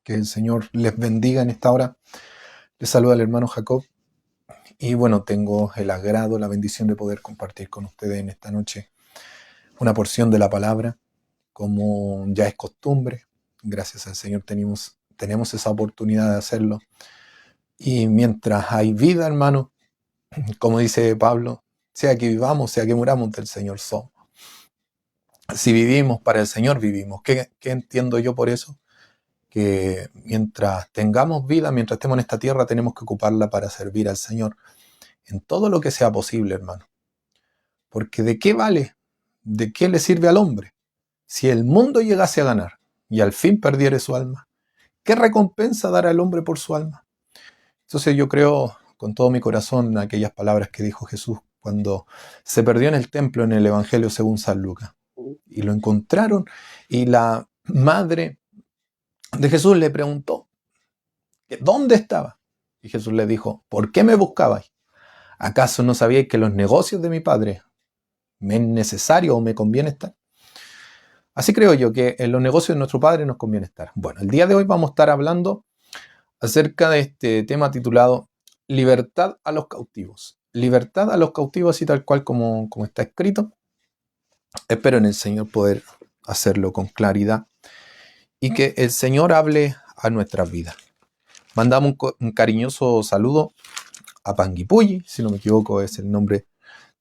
Que el Señor les bendiga en esta hora. Les saluda el hermano Jacob. Y bueno, tengo el agrado, la bendición de poder compartir con ustedes en esta noche una porción de la palabra, como ya es costumbre. Gracias al Señor tenemos esa oportunidad de hacerlo. Y mientras hay vida, hermano, como dice Pablo, sea que vivamos, sea que muramos, del Señor somos. Si vivimos para el Señor, vivimos. ¿Qué entiendo yo por eso? Que mientras tengamos vida, mientras estemos en esta tierra, tenemos que ocuparla para servir al Señor en todo lo que sea posible, hermano. Porque ¿de qué vale? ¿De qué le sirve al hombre? Si el mundo llegase a ganar y al fin perdiere su alma, ¿qué recompensa dará el hombre por su alma? Entonces yo creo con todo mi corazón aquellas palabras que dijo Jesús cuando se perdió en el templo en el Evangelio según San Lucas. Y lo encontraron y la madre de Jesús le preguntó, ¿dónde estaba? Y Jesús le dijo, ¿por qué me buscabais? ¿Acaso no sabíais que los negocios de mi Padre me es necesario o me conviene estar? Así creo yo que en los negocios de nuestro Padre nos conviene estar. Bueno, el día de hoy vamos a estar hablando acerca de este tema titulado Libertad a los cautivos. Libertad a los cautivos, así tal cual como está escrito. Espero en el Señor poder hacerlo con claridad y que el Señor hable a nuestras vidas. Mandamos un cariñoso saludo a Panguipulli, si no me equivoco es el nombre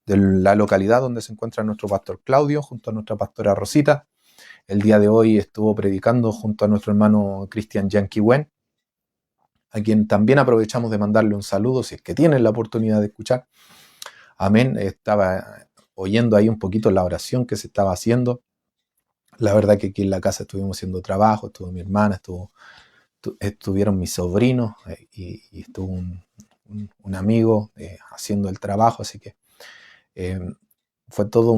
de la localidad donde se encuentra nuestro pastor Claudio, junto a nuestra pastora Rosita. El día de hoy estuvo predicando junto a nuestro hermano Cristian Yanquiwen, a quien también aprovechamos de mandarle un saludo, si es que tienen la oportunidad de escuchar. Amén. Estaba oyendo ahí un poquito la oración que se estaba haciendo. La verdad que aquí en la casa estuvimos haciendo trabajo, estuvo mi hermana, estuvieron mis sobrinos y estuvo un amigo haciendo el trabajo, así que fue todo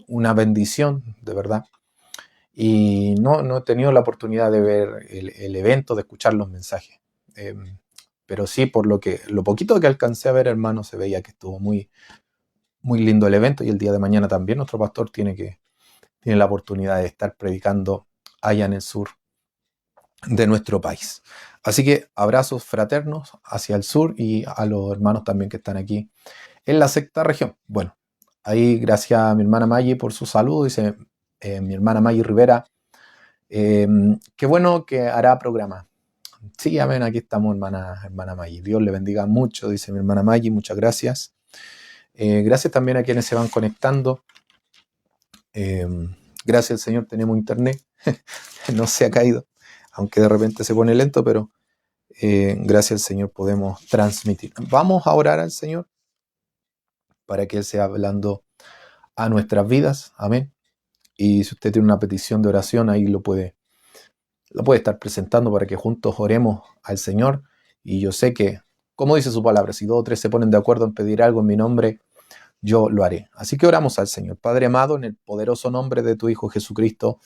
una bendición, de verdad. Y no he tenido la oportunidad de ver el evento, de escuchar los mensajes. Pero sí, por lo poquito que alcancé a ver, hermano, se veía que estuvo muy, muy lindo el evento. Y el día de mañana también nuestro pastor tiene la oportunidad de estar predicando allá en el sur de nuestro país. Así que abrazos fraternos hacia el sur y a los hermanos también que están aquí en la sexta región. Bueno, ahí gracias a mi hermana Maggie por su saludo, dice mi hermana Maggie Rivera, qué bueno que hará programa. Sí, amén, aquí estamos, hermana Maggie. Dios le bendiga mucho, dice mi hermana Maggie, muchas gracias. Gracias también a quienes se van conectando. Gracias al Señor tenemos internet, no se ha caído, aunque de repente se pone lento, pero gracias al Señor podemos transmitir. Vamos a orar al Señor para que Él sea hablando a nuestras vidas, amén. Y si usted tiene una petición de oración, ahí lo puede estar presentando para que juntos oremos al Señor. Y yo sé que, como dice su palabra, si 2 o 3 se ponen de acuerdo en pedir algo en mi nombre, yo lo haré. Así que oramos al Señor. Padre amado, en el poderoso nombre de tu Hijo Jesucristo,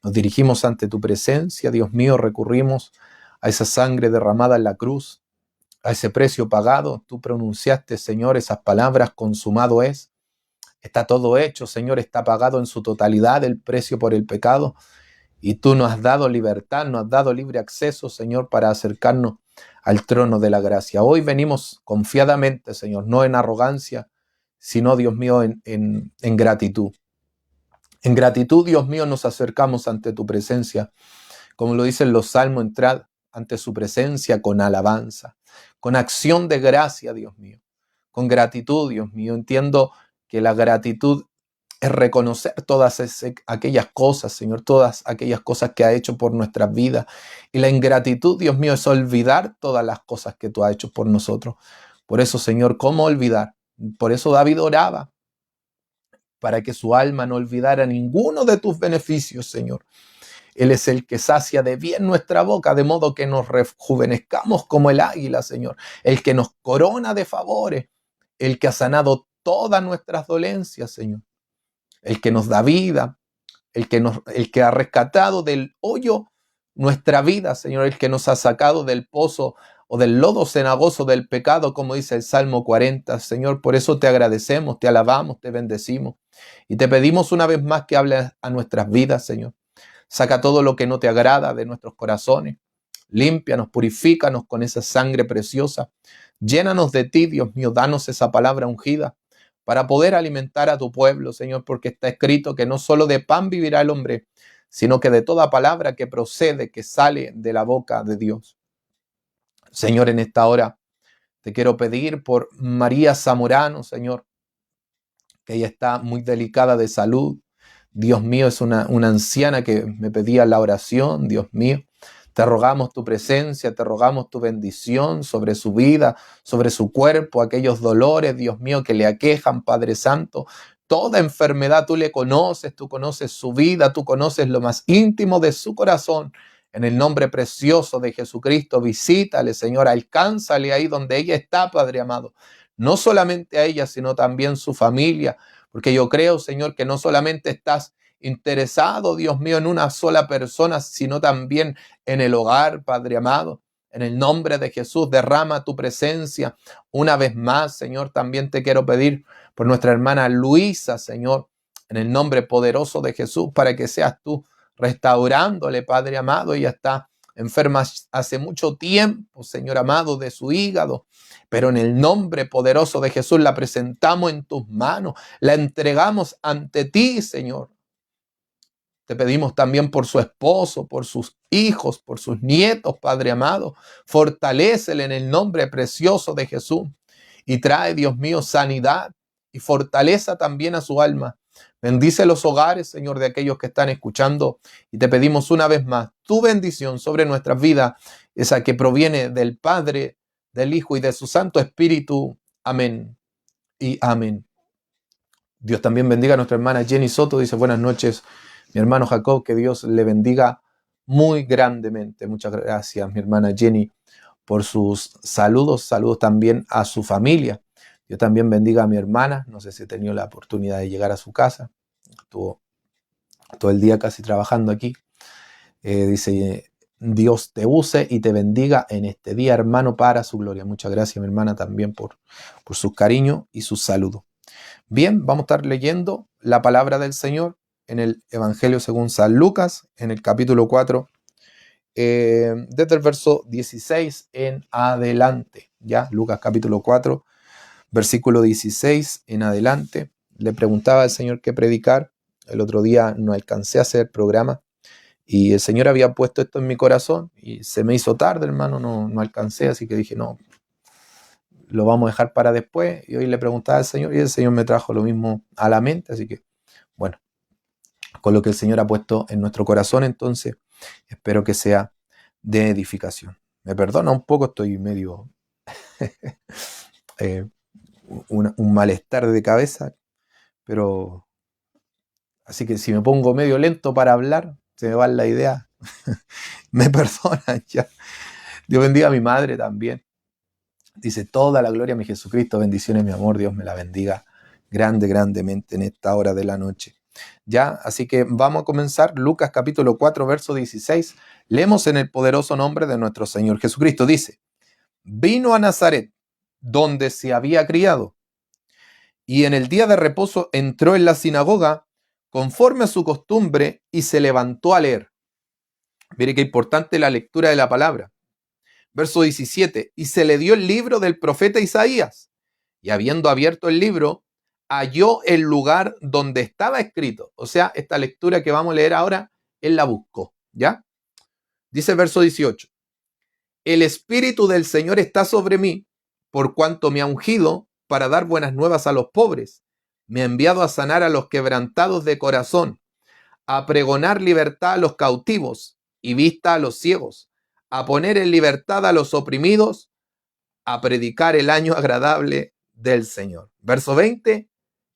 nos dirigimos ante tu presencia. Dios mío, recurrimos a esa sangre derramada en la cruz, a ese precio pagado. Tú pronunciaste, Señor, esas palabras, consumado es. Está todo hecho, Señor, está pagado en su totalidad el precio por el pecado. Y tú nos has dado libertad, nos has dado libre acceso, Señor, para acercarnos al trono de la gracia. Hoy venimos confiadamente, Señor, no en arrogancia, sino, Dios mío, en gratitud. En gratitud, Dios mío, nos acercamos ante tu presencia. Como lo dicen los salmos, entrad ante su presencia con alabanza, con acción de gracia, Dios mío, con gratitud, Dios mío. Entiendo que la gratitud es reconocer todas aquellas cosas, Señor, todas aquellas cosas que ha hecho por nuestras vidas. Y la ingratitud, Dios mío, es olvidar todas las cosas que tú has hecho por nosotros. Por eso, Señor, ¿cómo olvidar? Por eso David oraba, para que su alma no olvidara ninguno de tus beneficios, Señor. Él es el que sacia de bien nuestra boca, de modo que nos rejuvenezcamos como el águila, Señor. El que nos corona de favores, el que ha sanado todas nuestras dolencias, Señor. El que nos da vida, el que ha rescatado del hoyo nuestra vida, Señor, el que nos ha sacado del pozo o del lodo cenagoso del pecado, como dice el Salmo 40, Señor. Por eso te agradecemos, te alabamos, te bendecimos y te pedimos una vez más que hables a nuestras vidas, Señor. Saca todo lo que no te agrada de nuestros corazones. Límpianos, purifícanos con esa sangre preciosa. Llénanos de ti, Dios mío, danos esa palabra ungida para poder alimentar a tu pueblo, Señor, porque está escrito que no solo de pan vivirá el hombre, sino que de toda palabra que procede, que sale de la boca de Dios. Señor, en esta hora te quiero pedir por María Zamorano, Señor, que ella está muy delicada de salud. Dios mío, es una anciana que me pedía la oración, Dios mío. Te rogamos tu presencia, te rogamos tu bendición sobre su vida, sobre su cuerpo, aquellos dolores, Dios mío, que le aquejan, Padre Santo. Toda enfermedad tú le conoces, tú conoces su vida, tú conoces lo más íntimo de su corazón. En el nombre precioso de Jesucristo, visítale, Señor, alcánzale ahí donde ella está, Padre amado. No solamente a ella, sino también su familia, porque yo creo, Señor, que no solamente estás interesado, Dios mío, en una sola persona, sino también en el hogar, Padre amado. En el nombre de Jesús, derrama tu presencia una vez más, Señor. También te quiero pedir por nuestra hermana Luisa, Señor, en el nombre poderoso de Jesús, para que seas tú restaurándole, Padre amado. Ella está enferma hace mucho tiempo, Señor amado, de su hígado, pero en el nombre poderoso de Jesús la presentamos en tus manos, la entregamos ante ti, Señor. Te pedimos también por su esposo, por sus hijos, por sus nietos, Padre amado. Fortalécele en el nombre precioso de Jesús y trae, Dios mío, sanidad y fortaleza también a su alma. Bendice los hogares, Señor, de aquellos que están escuchando, y te pedimos una vez más tu bendición sobre nuestras vidas, esa que proviene del Padre, del Hijo y de su Santo Espíritu. Amén y amén. Dios también bendiga a nuestra hermana Jenny Soto. Dice: buenas noches, mi hermano Jacob, que Dios le bendiga muy grandemente. Muchas gracias, mi hermana Jenny, por sus saludos. Saludos también a su familia. Dios también bendiga a mi hermana. No sé si he tenido la oportunidad de llegar a su casa. Estuvo todo el día casi trabajando aquí. Dice: Dios te use y te bendiga en este día, hermano, para su gloria. Muchas gracias, mi hermana, también por sus cariños y sus saludos. Bien, vamos a estar leyendo la palabra del Señor en el Evangelio según San Lucas, en el capítulo 4, desde el verso 16 en adelante. Ya, Lucas capítulo 4, versículo 16 en adelante. Le preguntaba al Señor qué predicar. El otro día no alcancé a hacer programa y el Señor había puesto esto en mi corazón y se me hizo tarde, hermano, no alcancé, así que dije, no, lo vamos a dejar para después. Y hoy le preguntaba al Señor y el Señor me trajo lo mismo a la mente, así que, bueno, con lo que el Señor ha puesto en nuestro corazón, entonces espero que sea de edificación. Me perdona un poco, estoy medio un malestar de cabeza, pero así que si me pongo medio lento para hablar, se me va la idea. Me perdonan ya. Dios bendiga a mi madre también. Dice: toda la gloria a mi Jesucristo, bendiciones, mi amor, Dios me la bendiga grandemente en esta hora de la noche. Ya, así que vamos a comenzar. Lucas capítulo 4, verso 16. Leemos en el poderoso nombre de nuestro Señor Jesucristo. Dice: vino a Nazaret, donde se había criado, y en el día de reposo entró en la sinagoga, conforme a su costumbre, y se levantó a leer. Mire qué importante la lectura de la palabra. Verso 17, y se le dio el libro del profeta Isaías, y habiendo abierto el libro, halló el lugar donde estaba escrito. O sea, esta lectura que vamos a leer ahora, él la buscó, ¿ya? Dice el verso 18, el Espíritu del Señor está sobre mí, por cuanto me ha ungido para dar buenas nuevas a los pobres, me ha enviado a sanar a los quebrantados de corazón, a pregonar libertad a los cautivos y vista a los ciegos, a poner en libertad a los oprimidos, a predicar el año agradable del Señor. Verso 20,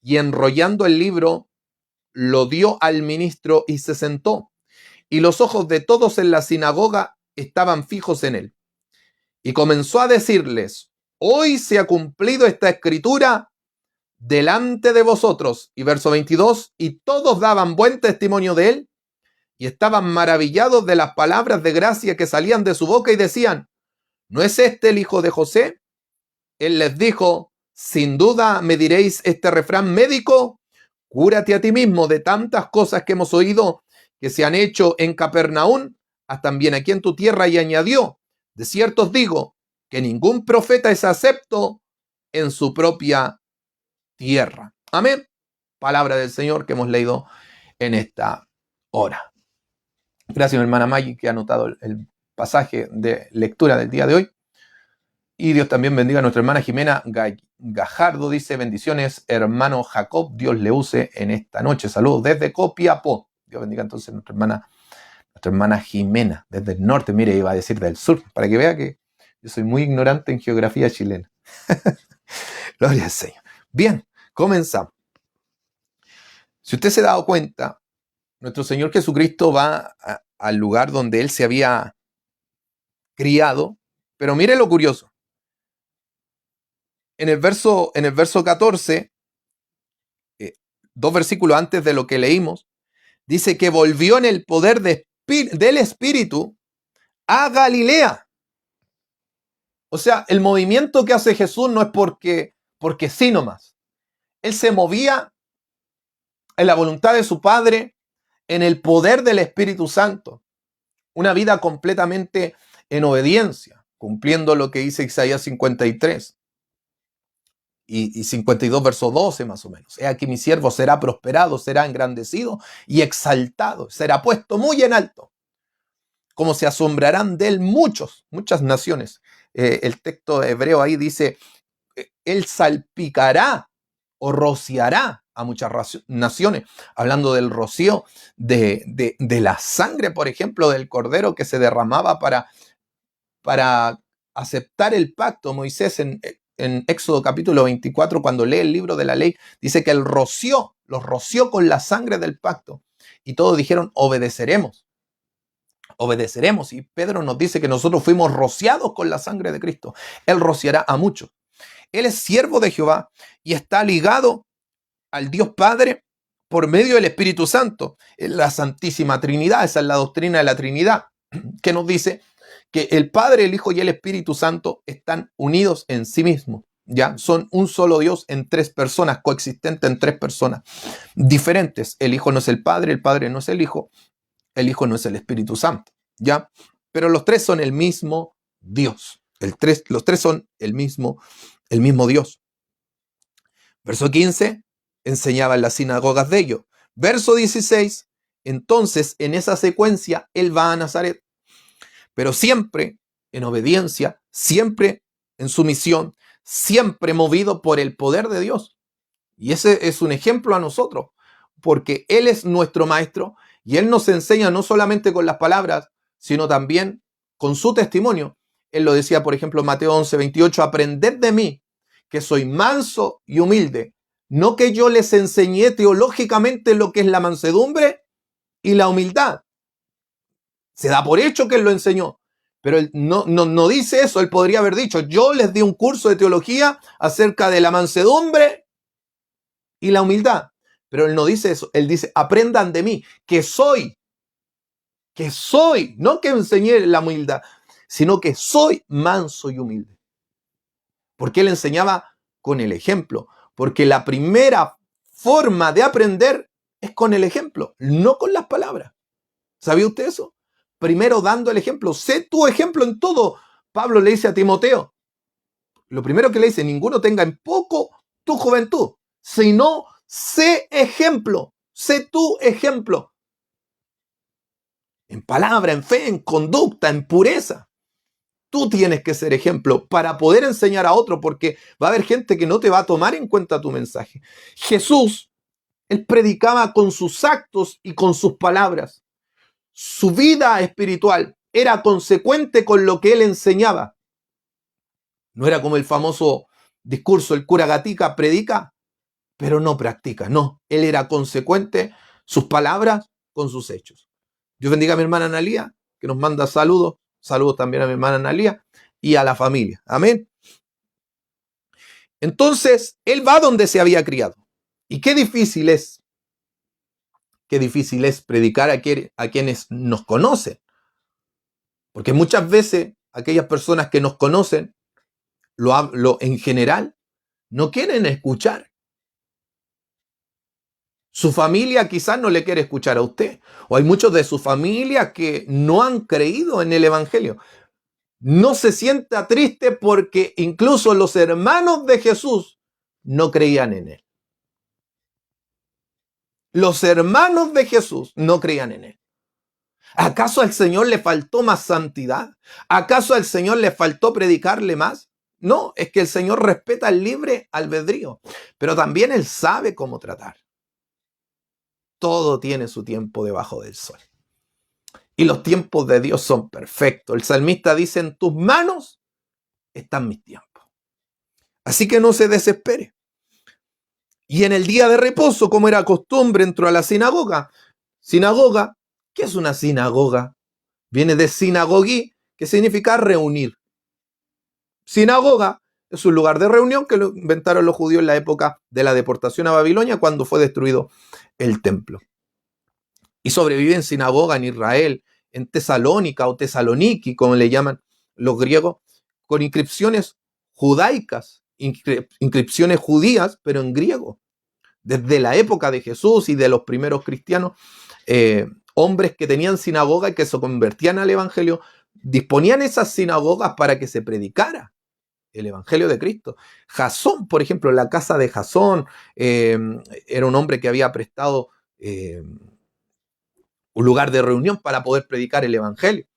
y enrollando el libro, lo dio al ministro y se sentó. Y los ojos de todos en la sinagoga estaban fijos en él. Y comenzó a decirles: hoy se ha cumplido esta escritura delante de vosotros. Y verso 22, y todos daban buen testimonio de él, y estaban maravillados de las palabras de gracia que salían de su boca, y decían: ¿no es este el hijo de José? Él les dijo: sin duda me diréis este refrán médico: cúrate a ti mismo, de tantas cosas que hemos oído que se han hecho en Capernaum, haz también aquí en tu tierra, y añadió, de cierto os digo, que ningún profeta es acepto en su propia tierra. Amén. Palabra del Señor que hemos leído en esta hora. Gracias, mi hermana Maggie, que ha anotado el pasaje de lectura del día de hoy. Y Dios también bendiga a nuestra hermana Jimena Gajardo. Dice, bendiciones, hermano Jacob. Dios le use en esta noche. Saludos desde Copiapó. Dios bendiga entonces a nuestra hermana Jimena, desde el norte. Mire, iba a decir del sur, para que vea que yo soy muy ignorante en geografía chilena. Gloria al Señor. Bien, comenzamos. Si usted se ha dado cuenta, nuestro Señor Jesucristo va al lugar donde Él se había criado, pero mire lo curioso. En el verso 14, 2 versículos antes de lo que leímos, dice que volvió en el poder del Espíritu a Galilea. O sea, el movimiento que hace Jesús no es porque sí nomás. Él se movía en la voluntad de su Padre, en el poder del Espíritu Santo. Una vida completamente en obediencia, cumpliendo lo que dice Isaías 53 y 52, verso 12 más o menos. He aquí mi siervo será prosperado, será engrandecido y exaltado, será puesto muy en alto, como se asombrarán de él muchas naciones. El texto hebreo ahí dice, él salpicará o rociará a muchas naciones, hablando del rocío de la sangre, por ejemplo, del cordero que se derramaba para aceptar el pacto. Moisés en Éxodo capítulo 24, cuando lee el libro de la ley, dice que los roció con la sangre del pacto, y todos dijeron, obedeceremos. Y Pedro nos dice que nosotros fuimos rociados con la sangre de Cristo. Él rociará a muchos. Él es siervo de Jehová y está ligado al Dios Padre por medio del Espíritu Santo. La Santísima Trinidad, esa es la doctrina de la Trinidad, que nos dice que el Padre, el Hijo y el Espíritu Santo están unidos en sí mismos. ¿Ya? Son un solo Dios en tres personas, coexistente en tres personas diferentes. El Hijo no es el Padre no es el Hijo no es el Espíritu Santo. ¿Ya? Pero los tres son el mismo Dios. Los tres son el mismo Dios. Verso 15, enseñaba en las sinagogas de ellos. Verso 16, entonces en esa secuencia él va a Nazaret, pero siempre en obediencia, siempre en sumisión, siempre movido por el poder de Dios. Y ese es un ejemplo a nosotros, porque Él es nuestro maestro y Él nos enseña no solamente con las palabras, sino también con su testimonio. Él lo decía, por ejemplo, en Mateo 11, 28, aprended de mí, que soy manso y humilde, no que yo les enseñé teológicamente lo que es la mansedumbre y la humildad. Se da por hecho que Él lo enseñó, pero Él no dice eso. Él podría haber dicho, yo les di un curso de teología acerca de la mansedumbre y la humildad. Pero Él no dice eso. Él dice, aprendan de mí, que soy, no que enseñé la humildad, sino que soy manso y humilde. Porque Él enseñaba con el ejemplo. Porque la primera forma de aprender es con el ejemplo, no con las palabras. ¿Sabía usted eso? Primero dando el ejemplo. Sé tu ejemplo en todo. Pablo le dice a Timoteo, lo primero que le dice, ninguno tenga en poco tu juventud, sino sé ejemplo, sé tu ejemplo. En palabra, en fe, en conducta, en pureza. Tú tienes que ser ejemplo para poder enseñar a otro, porque va a haber gente que no te va a tomar en cuenta tu mensaje. Jesús, él predicaba con sus actos y con sus palabras. Su vida espiritual era consecuente con lo que él enseñaba. No era como el famoso discurso, el cura Gatica predica, pero no practica. No, él era consecuente, sus palabras con sus hechos. Dios bendiga a mi hermana Analía, que nos manda saludos. Saludos también a mi hermana Analía y a la familia. Amén. Entonces, él va donde se había criado. Y qué difícil es predicar a quienes nos conocen. Porque muchas veces aquellas personas que nos conocen, en general, no quieren escuchar. Su familia quizás no le quiere escuchar a usted. O hay muchos de su familia que no han creído en el Evangelio. No se sienta triste porque incluso los hermanos de Jesús no creían en él. Los hermanos de Jesús no creían en él. ¿Acaso al Señor le faltó más santidad? ¿Acaso al Señor le faltó predicarle más? No, es que el Señor respeta el libre albedrío, pero también Él sabe cómo tratar. Todo tiene su tiempo debajo del sol. Y los tiempos de Dios son perfectos. El salmista dice, en tus manos están mis tiempos. Así que no se desespere. Y en el día de reposo, como era costumbre, entró a la sinagoga. Sinagoga, ¿qué es una sinagoga? Viene de sinagogí, que significa reunir. Sinagoga es un lugar de reunión que lo inventaron los judíos en la época de la deportación a Babilonia, cuando fue destruido el templo. Y sobrevive en sinagoga en Israel, en Tesalónica o Tesaloniki, como le llaman los griegos, con inscripciones judaicas, inscripciones judías, pero en griego. Desde la época de Jesús y de los primeros cristianos, hombres que tenían sinagoga y que se convertían al evangelio, disponían esas sinagogas para que se predicara el evangelio de Cristo. Jasón, por ejemplo, la casa de Jasón, era un hombre que había prestado un lugar de reunión para poder predicar el evangelio.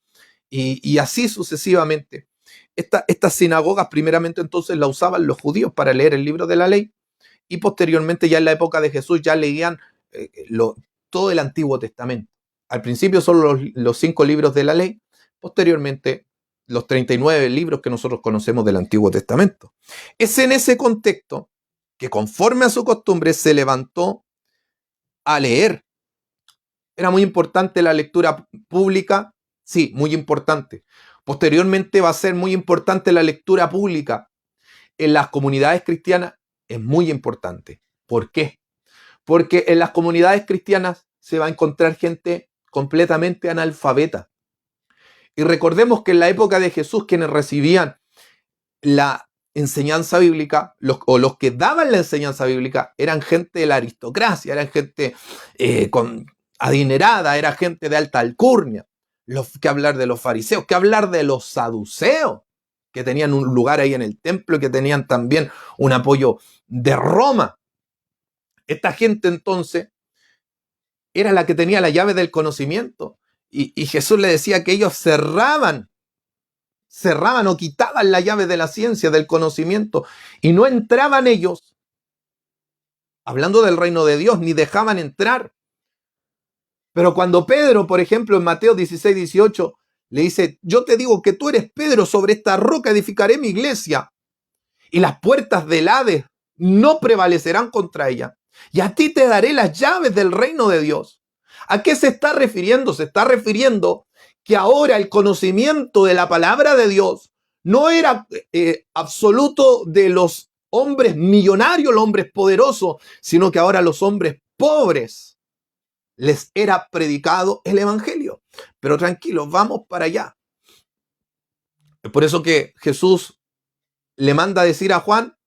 Y así sucesivamente. Estas sinagogas primeramente entonces la usaban los judíos para leer el libro de la ley, y posteriormente ya en la época de Jesús ya leían todo el Antiguo Testamento. Al principio solo los 5 libros de la ley, posteriormente los 39 libros que nosotros conocemos del Antiguo Testamento. Es en ese contexto que, conforme a su costumbre, se levantó a leer. Era muy importante la lectura pública, sí, muy importante. Posteriormente va a ser muy importante la lectura pública en las comunidades cristianas. Es muy importante. ¿Por qué? Porque en las comunidades cristianas se va a encontrar gente completamente analfabeta. Y recordemos que en la época de Jesús, quienes recibían la enseñanza bíblica, los que daban la enseñanza bíblica, eran gente de la aristocracia, eran gente adinerada, era gente de alta alcurnia. ¿Qué hablar de los fariseos? ¿Qué hablar de los saduceos? Que tenían un lugar ahí en el templo y que tenían también un apoyo de Roma. Esta gente entonces era la que tenía la llave del conocimiento. Y Jesús le decía que ellos cerraban o quitaban la llave de la ciencia, del conocimiento, y no entraban ellos, hablando del reino de Dios, ni dejaban entrar. Pero cuando Pedro, por ejemplo, en Mateo 16, 18, le dice, yo te digo que tú eres Pedro, sobre esta roca edificaré mi iglesia, y las puertas del Hades no prevalecerán contra ella, y a ti te daré las llaves del reino de Dios. ¿A qué se está refiriendo? Se está refiriendo que ahora el conocimiento de la palabra de Dios no era absoluto de los hombres millonarios, los hombres poderosos, sino que ahora los hombres pobres les era predicado el evangelio. Pero tranquilos, vamos para allá. Es por eso que Jesús le manda a decir a Juan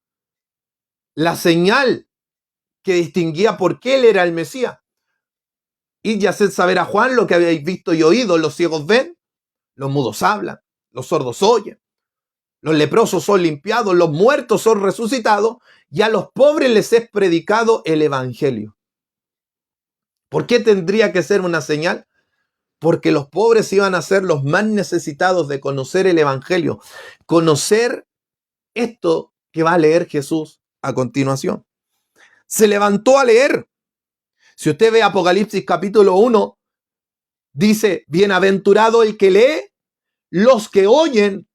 la señal que distinguía por qué él era el Mesías. Id y haced saber a Juan lo que habéis visto y oído. Los ciegos ven, los mudos hablan, los sordos oyen, los leprosos son limpiados, los muertos son resucitados, y a los pobres les es predicado el evangelio. ¿Por qué tendría que ser una señal? Porque los pobres iban a ser los más necesitados de conocer el evangelio, conocer esto que va a leer Jesús a continuación. Se levantó a leer. Si usted ve Apocalipsis capítulo 1, dice, bienaventurado el que lee, los que oyen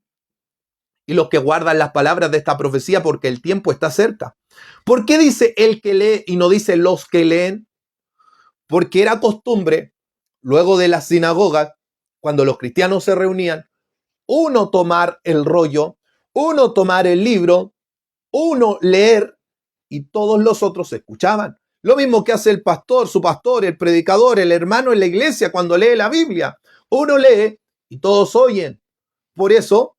y los que guardan las palabras de esta profecía, porque el tiempo está cerca. ¿Por qué dice el que lee y no dice los que leen? Porque era costumbre, luego de las sinagogas, cuando los cristianos se reunían, uno tomar el rollo, uno tomar el libro, uno leer, y todos los otros escuchaban. Lo mismo que hace el pastor, su pastor, el predicador, el hermano en la iglesia cuando lee la Biblia. Uno lee y todos oyen. Por eso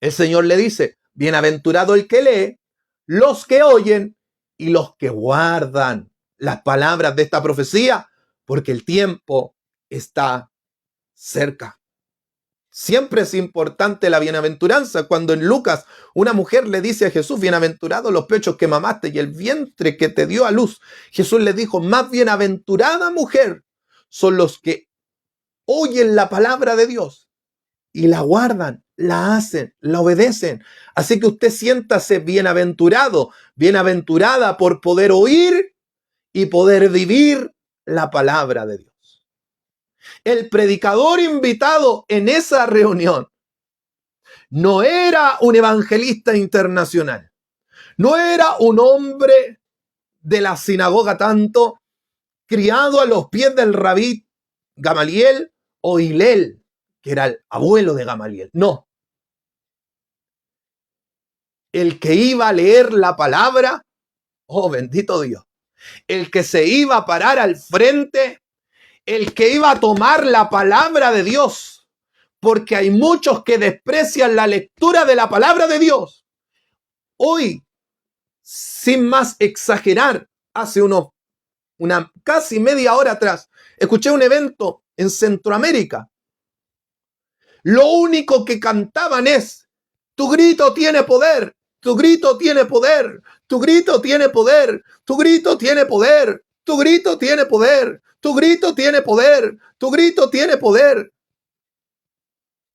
el Señor le dice, bienaventurado el que lee, los que oyen y los que guardan. las palabras de esta profecía, porque el tiempo está cerca. Siempre es importante la bienaventuranza. Cuando en Lucas una mujer le dice a Jesús, bienaventurados los pechos que mamaste y el vientre que te dio a luz, Jesús le dijo, más bienaventurada mujer son los que oyen la palabra de Dios y la guardan, la hacen, la obedecen. Así que usted siéntase bienaventurado, bienaventurada por poder oír y poder vivir la palabra de Dios. El predicador invitado en esa reunión no era un evangelista internacional, no era un hombre de la sinagoga tanto, criado a los pies del rabí Gamaliel o Hilel, que era el abuelo de Gamaliel. No. El que iba a leer la palabra, oh bendito Dios, el que se iba a parar al frente, el que iba a tomar la palabra de Dios, porque hay muchos que desprecian la lectura de la palabra de Dios. Hoy, sin más exagerar, hace una casi media hora atrás, escuché un evento en Centroamérica. Lo único que cantaban es, tu grito tiene poder, tu grito tiene poder, tu grito tiene poder, tu grito tiene poder, tu grito tiene poder, tu grito tiene poder, tu grito tiene poder.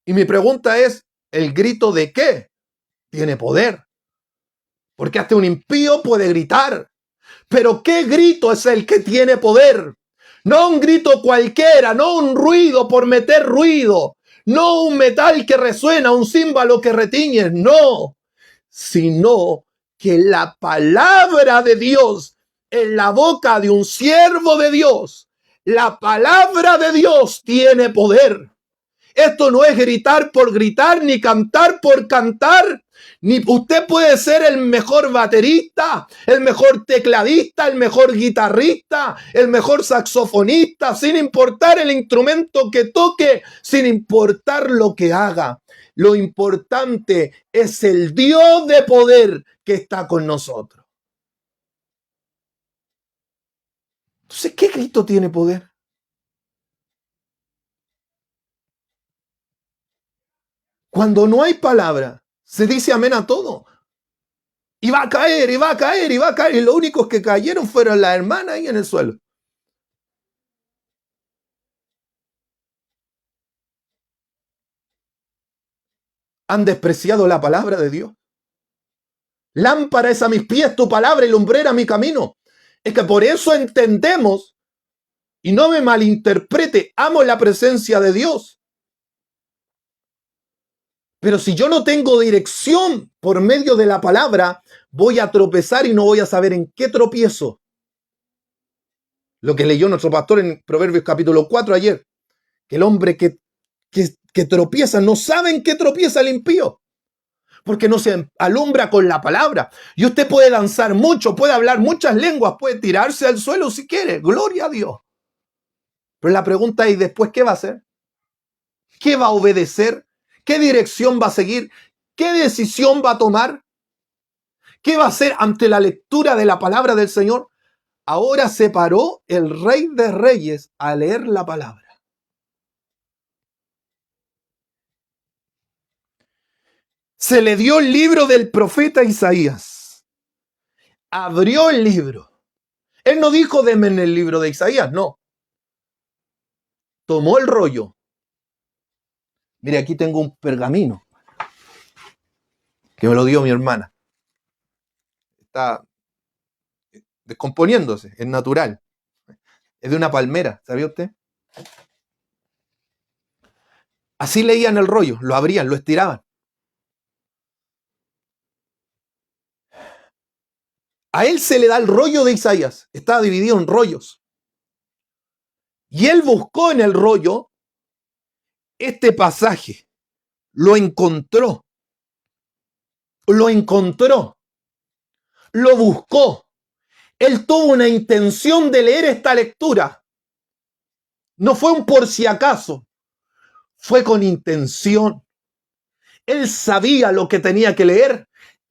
Y mi pregunta es, ¿el grito de qué tiene poder? Porque hasta un impío puede gritar. Pero ¿qué grito es el que tiene poder? No un grito cualquiera, no un ruido por meter ruido, no un metal que resuena, un címbalo que retiñe, no, sino que la palabra de Dios en la boca de un siervo de Dios, la palabra de Dios tiene poder. Esto no es gritar por gritar, ni cantar por cantar. Ni usted puede ser el mejor baterista, el mejor tecladista, el mejor guitarrista, el mejor saxofonista, sin importar el instrumento que toque, sin importar lo que haga. Lo importante es el Dios de poder que está con nosotros. Entonces, ¿qué Cristo tiene poder? Cuando no hay palabra, se dice amén a todo. Y va a caer, y va a caer, y va a caer. Y lo único que cayeron fueron las hermanas ahí en el suelo. Han despreciado la palabra de Dios. Lámpara es a mis pies tu palabra y lumbrera mi camino. Es que por eso entendemos, y no me malinterprete, amo la presencia de Dios. Pero si yo no tengo dirección por medio de la palabra, voy a tropezar y no voy a saber en qué tropiezo. Lo que leyó nuestro pastor en Proverbios capítulo 4 ayer. Que el hombre que tropieza no sabe en qué tropieza el impío. Porque no se alumbra con la palabra. Y usted puede danzar mucho, puede hablar muchas lenguas, puede tirarse al suelo si quiere. Gloria a Dios. Pero la pregunta es, ¿después qué va a hacer? ¿Qué va a obedecer? ¿Qué dirección va a seguir? ¿Qué decisión va a tomar? ¿Qué va a hacer ante la lectura de la palabra del Señor? Ahora se paró el Rey de Reyes a leer la palabra. Se le dio el libro del profeta Isaías. Abrió el libro. Él no dijo, denme el libro de Isaías, no. Tomó el rollo. Mire, aquí tengo un pergamino que me lo dio mi hermana. Está descomponiéndose, es natural. Es de una palmera, ¿sabía usted? Así leían el rollo, lo abrían, lo estiraban. A él se le da el rollo de Isaías, está dividido en rollos. Y él buscó en el rollo este pasaje, lo encontró, lo buscó. Él tuvo una intención de leer esta lectura. No fue un por si acaso, fue con intención. Él sabía lo que tenía que leer,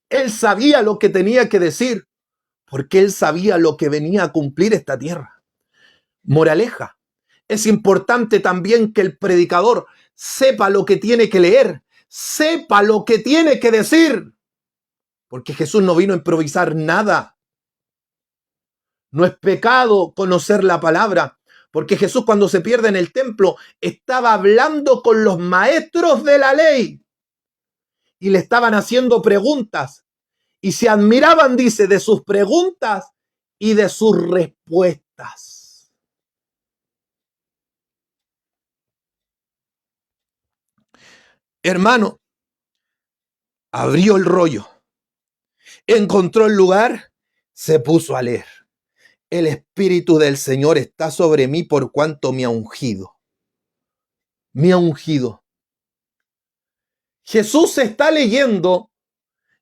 él sabía lo que tenía que decir. porque él sabía lo que venía a cumplir esta tierra. Moraleja, es importante también que el predicador sepa lo que tiene que leer, sepa lo que tiene que decir, porque Jesús no vino a improvisar nada. No es pecado conocer la palabra, porque Jesús, cuando se pierde en el templo, estaba hablando con los maestros de la ley y le estaban haciendo preguntas y se admiraban, dice, de sus preguntas y de sus respuestas. Hermano, abrió el rollo, encontró el lugar, se puso a leer. El Espíritu del Señor está sobre mí por cuanto me ha ungido. Me ha ungido. Jesús está leyendo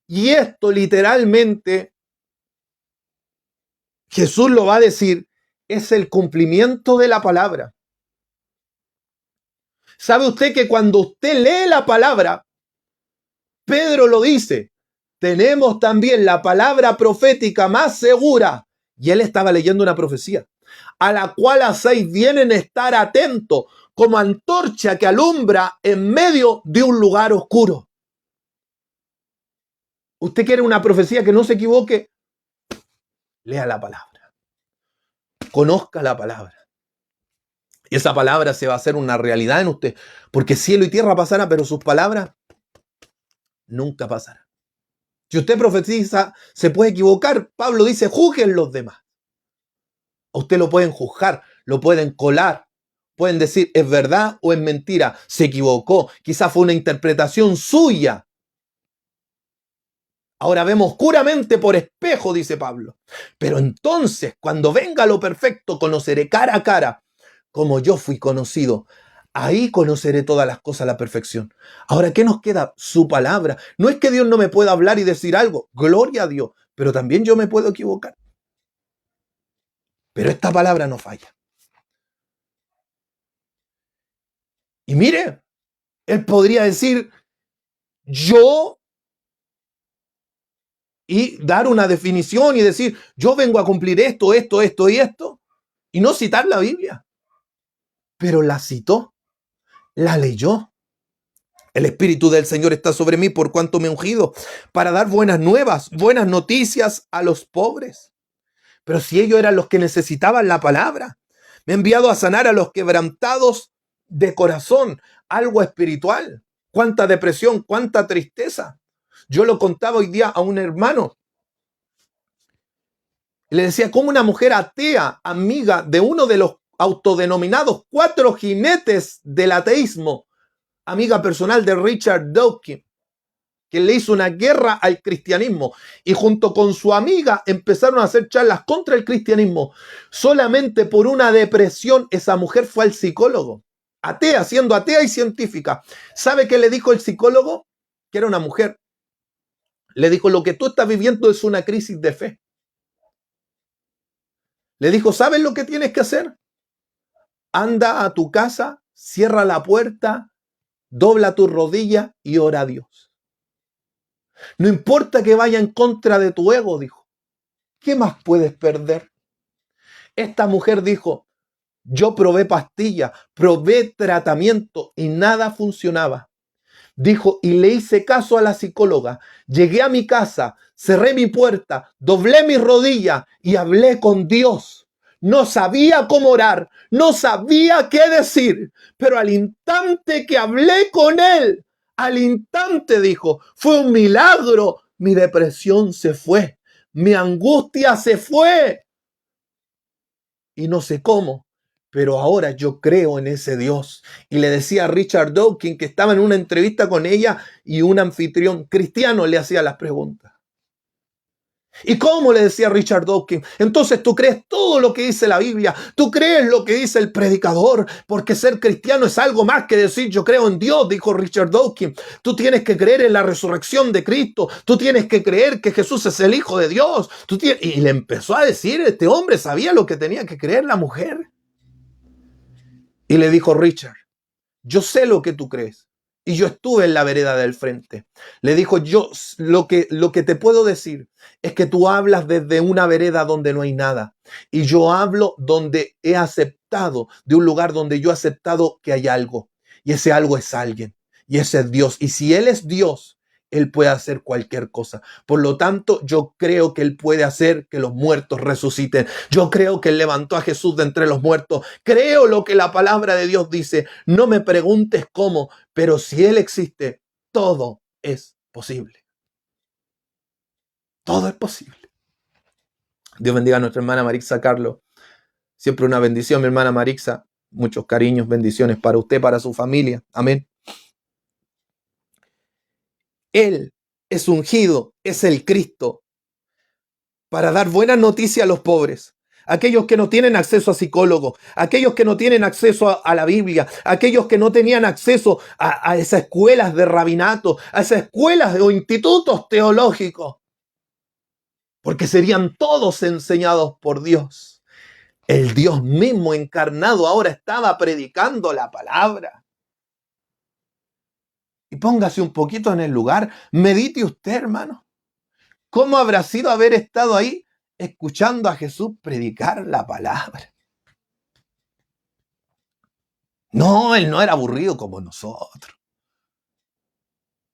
y esto literalmente, Jesús lo va a decir, es el cumplimiento de la palabra. ¿Sabe usted que cuando usted lee la palabra, Pedro lo dice, tenemos también la palabra profética más segura? Y él estaba leyendo una profecía, a la cual hacéis bien en estar atento, como antorcha que alumbra en medio de un lugar oscuro. ¿Usted quiere una profecía que no se equivoque? Lea la palabra. Conozca la palabra. Y esa palabra se va a hacer una realidad en usted. Porque cielo y tierra pasarán, pero sus palabras nunca pasarán. Si usted profetiza, se puede equivocar. Pablo dice, juzguen los demás. A usted lo pueden juzgar, lo pueden colar. Pueden decir, es verdad o es mentira. Se equivocó. Quizás fue una interpretación suya. Ahora vemos oscuramente por espejo, dice Pablo. Pero entonces, cuando venga lo perfecto, conoceré cara a cara, como yo fui conocido. Ahí conoceré todas las cosas a la perfección. Ahora, ¿qué nos queda? Su palabra. No es que Dios no me pueda hablar y decir algo. Gloria a Dios. Pero también yo me puedo equivocar. Pero esta palabra no falla. Y mire, él podría decir, yo... y dar una definición y decir, yo vengo a cumplir esto, esto, esto y esto, y no citar la Biblia. Pero la citó, la leyó. El Espíritu del Señor está sobre mí por cuanto me ha ungido para dar buenas nuevas, buenas noticias a los pobres. Pero si ellos eran los que necesitaban la palabra, me ha enviado a sanar a los quebrantados de corazón, algo espiritual. Cuánta depresión, cuánta tristeza. Yo lo contaba hoy día a un hermano. Le decía cómo una mujer atea, amiga de uno de los autodenominados 4 jinetes del ateísmo, amiga personal de Richard Dawkins, que le hizo una guerra al cristianismo y junto con su amiga empezaron a hacer charlas contra el cristianismo. Solamente por una depresión esa mujer fue al psicólogo. Atea, siendo atea y científica. ¿Sabe qué le dijo el psicólogo? Que era una mujer. Le dijo, lo que tú estás viviendo es una crisis de fe. Le dijo, ¿sabes lo que tienes que hacer? Anda a tu casa, cierra la puerta, dobla tus rodillas y ora a Dios. No importa que vaya en contra de tu ego, dijo. ¿Qué más puedes perder? Esta mujer dijo, yo probé pastillas, probé tratamiento y nada funcionaba. Dijo, y le hice caso a la psicóloga. Llegué a mi casa, cerré mi puerta, doblé mis rodillas y hablé con Dios. No sabía cómo orar, no sabía qué decir, pero al instante que hablé con Él, al instante dijo, fue un milagro. Mi depresión se fue, mi angustia se fue. Y no sé cómo, pero ahora yo creo en ese Dios. Y le decía a Richard Dawkins, que estaba en una entrevista con ella y un anfitrión cristiano le hacía las preguntas. ¿Y cómo? Le decía Richard Dawkins. Entonces tú crees todo lo que dice la Biblia, tú crees lo que dice el predicador, porque ser cristiano es algo más que decir yo creo en Dios, dijo Richard Dawkins. Tú tienes que creer en la resurrección de Cristo, tú tienes que creer que Jesús es el Hijo de Dios. Y le empezó a decir, este hombre sabía lo que tenía que creer la mujer. Y le dijo, Richard, yo sé lo que tú crees, Y yo estuve en la vereda del frente. Le dijo, yo lo que te puedo decir es que tú hablas desde una vereda donde no hay nada. Y yo hablo donde he aceptado, de un lugar donde yo he aceptado que hay algo. Y ese algo es alguien. Y ese es Dios. Y si Él es Dios, Él puede hacer cualquier cosa. Por lo tanto, yo creo que Él puede hacer que los muertos resuciten. Yo creo que Él levantó a Jesús de entre los muertos. Creo lo que la palabra de Dios dice. No me preguntes cómo, pero si Él existe, todo es posible. Todo es posible. Dios bendiga a nuestra hermana Marixa Carlos. Siempre una bendición, mi hermana Marixa. Muchos cariños, bendiciones para usted, para su familia. Amén. Él es ungido, es el Cristo, para dar buenas noticias a los pobres, aquellos que no tienen acceso a psicólogos, aquellos que no tienen acceso a la Biblia, aquellos que no tenían acceso a esas escuelas de rabinato, a esas escuelas o institutos teológicos, porque serían todos enseñados por Dios. El Dios mismo encarnado ahora estaba predicando la palabra. Y póngase un poquito en el lugar, medite usted, hermano. ¿Cómo habrá sido haber estado ahí escuchando a Jesús predicar la palabra? No, Él no era aburrido como nosotros.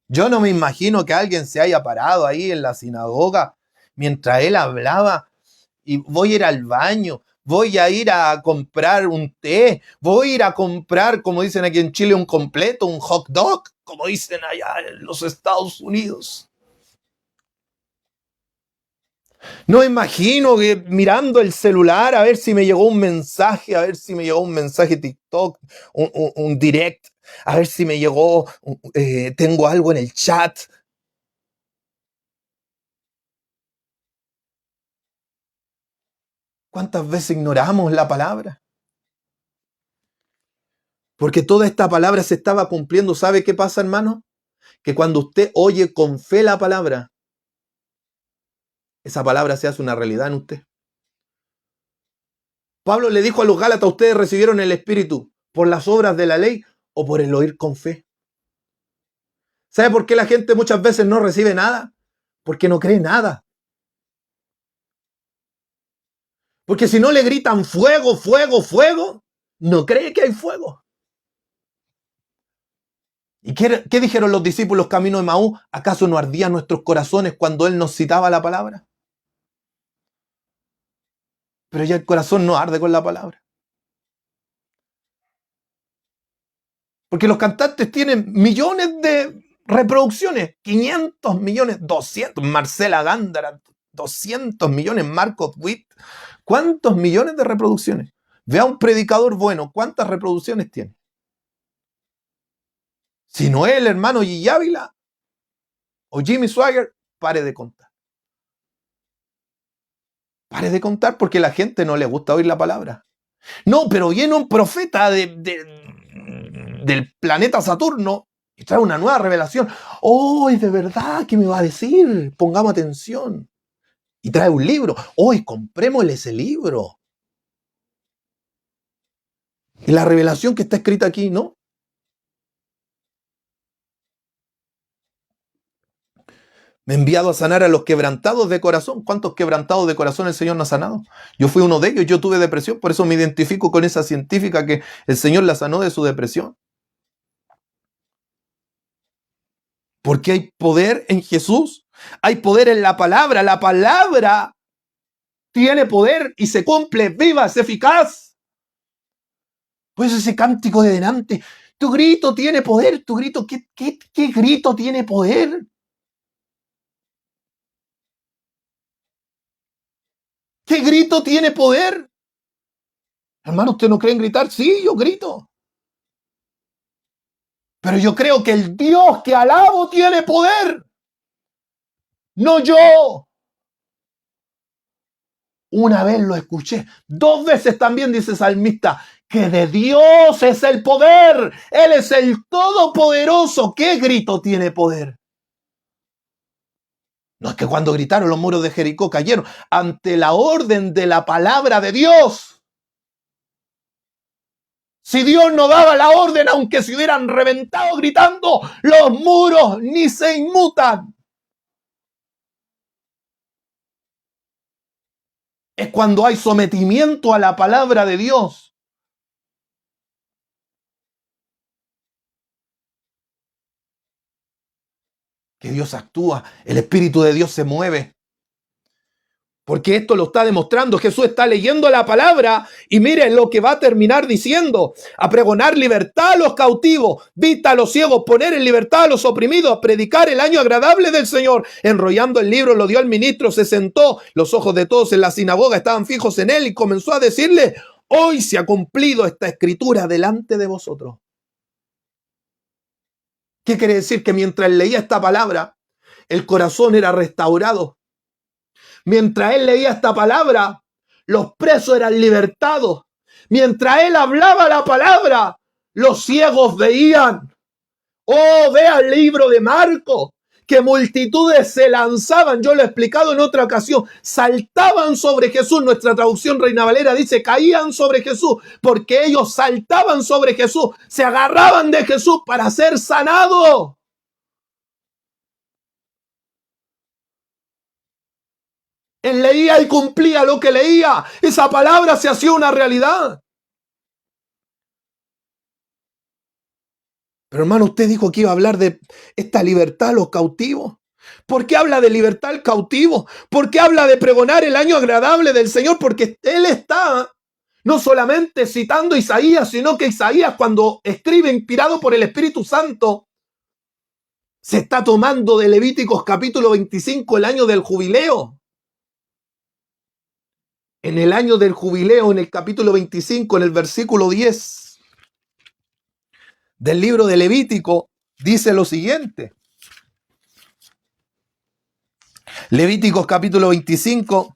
Yo no me imagino que alguien se haya parado ahí en la sinagoga mientras Él hablaba y voy a ir al baño, voy a ir a comprar un té, voy a ir a comprar, como dicen aquí en Chile, un completo, un hot dog, como dicen allá en los Estados Unidos. No imagino que mirando el celular a ver si me llegó un mensaje, a ver si me llegó un mensaje TikTok, un direct, a ver si me llegó, tengo algo en el chat. ¿Cuántas veces ignoramos la palabra? Porque toda esta palabra se estaba cumpliendo. ¿Sabe qué pasa, hermano? Que cuando usted oye con fe la palabra, esa palabra se hace una realidad en usted. Pablo le dijo a los Gálatas, ustedes recibieron el Espíritu por las obras de la ley o por el oír con fe. ¿Sabe por qué la gente muchas veces no recibe nada? Porque no cree nada. Porque si no le gritan fuego, fuego, fuego, no cree que hay fuego. ¿Y qué dijeron los discípulos camino de Maús? ¿Acaso no ardían nuestros corazones cuando Él nos citaba la palabra? Pero ya el corazón no arde con la palabra. Porque los cantantes tienen millones de reproducciones, 500 millones, 200, Marcela Gándara, 200 millones, Marcos Witt, ¿cuántos millones de reproducciones? Vea un predicador bueno, ¿cuántas reproducciones tiene? Si no es el hermano Gigi Ávila o Jimmy Swagger, pare de contar. Pare de contar porque a la gente no le gusta oír la palabra. No, pero viene un profeta del planeta Saturno y trae una nueva revelación. ¡Oh, de verdad! ¿Qué me va a decir? Pongamos atención. Y trae un libro. ¡Oh, comprémosle ese libro! Y la revelación que está escrita aquí, ¿no? Me he enviado a sanar a los quebrantados de corazón. ¿Cuántos quebrantados de corazón el Señor no ha sanado? Yo fui uno de ellos, yo tuve depresión, por eso me identifico con esa científica que el Señor la sanó de su depresión. Porque hay poder en Jesús, hay poder en la palabra tiene poder y se cumple, viva, es eficaz. Pues ese cántico de delante, tu grito tiene poder, tu grito, ¿qué grito tiene poder? ¿Qué grito tiene poder? Hermano, ¿usted no cree en gritar? Sí, yo grito. Pero yo creo que el Dios que alabo tiene poder. No yo. Una vez lo escuché. 2 veces también dice el salmista que de Dios es el poder. Él es el todopoderoso. ¿Qué grito tiene poder? No es que cuando gritaron los muros de Jericó cayeron ante la orden de la palabra de Dios. Si Dios no daba la orden, aunque se hubieran reventado gritando, los muros ni se inmutan. Es cuando hay sometimiento a la palabra de Dios. Que Dios actúa, el Espíritu de Dios se mueve. Porque esto lo está demostrando. Jesús está leyendo la palabra y miren lo que va a terminar diciendo. A pregonar libertad a los cautivos, vista a los ciegos, poner en libertad a los oprimidos, a predicar el año agradable del Señor. Enrollando el libro, lo dio al ministro, se sentó. Los ojos de todos en la sinagoga estaban fijos en él y comenzó a decirle: hoy se ha cumplido esta escritura delante de vosotros. ¿Qué quiere decir? Que mientras leía esta palabra, el corazón era restaurado. Mientras él leía esta palabra, los presos eran libertados. Mientras él hablaba la palabra, los ciegos veían. Oh, vea el libro de Marcos, que multitudes se lanzaban, yo lo he explicado en otra ocasión, saltaban sobre Jesús. Nuestra traducción Reina Valera dice: caían sobre Jesús, porque ellos saltaban sobre Jesús, se agarraban de Jesús para ser sanados. Él leía y cumplía lo que leía. Esa palabra se hacía una realidad. Pero hermano, usted dijo que iba a hablar de esta libertad a los cautivos. ¿Por qué habla de libertad al cautivo? ¿Por qué habla de pregonar el año agradable del Señor? Porque él está no solamente citando a Isaías, sino que Isaías, cuando escribe inspirado por el Espíritu Santo, se está tomando de Levíticos capítulo 25, el año del jubileo. En el año del jubileo, en el capítulo 25, en el versículo 10 del libro de Levítico, dice lo siguiente. Levíticos capítulo 25,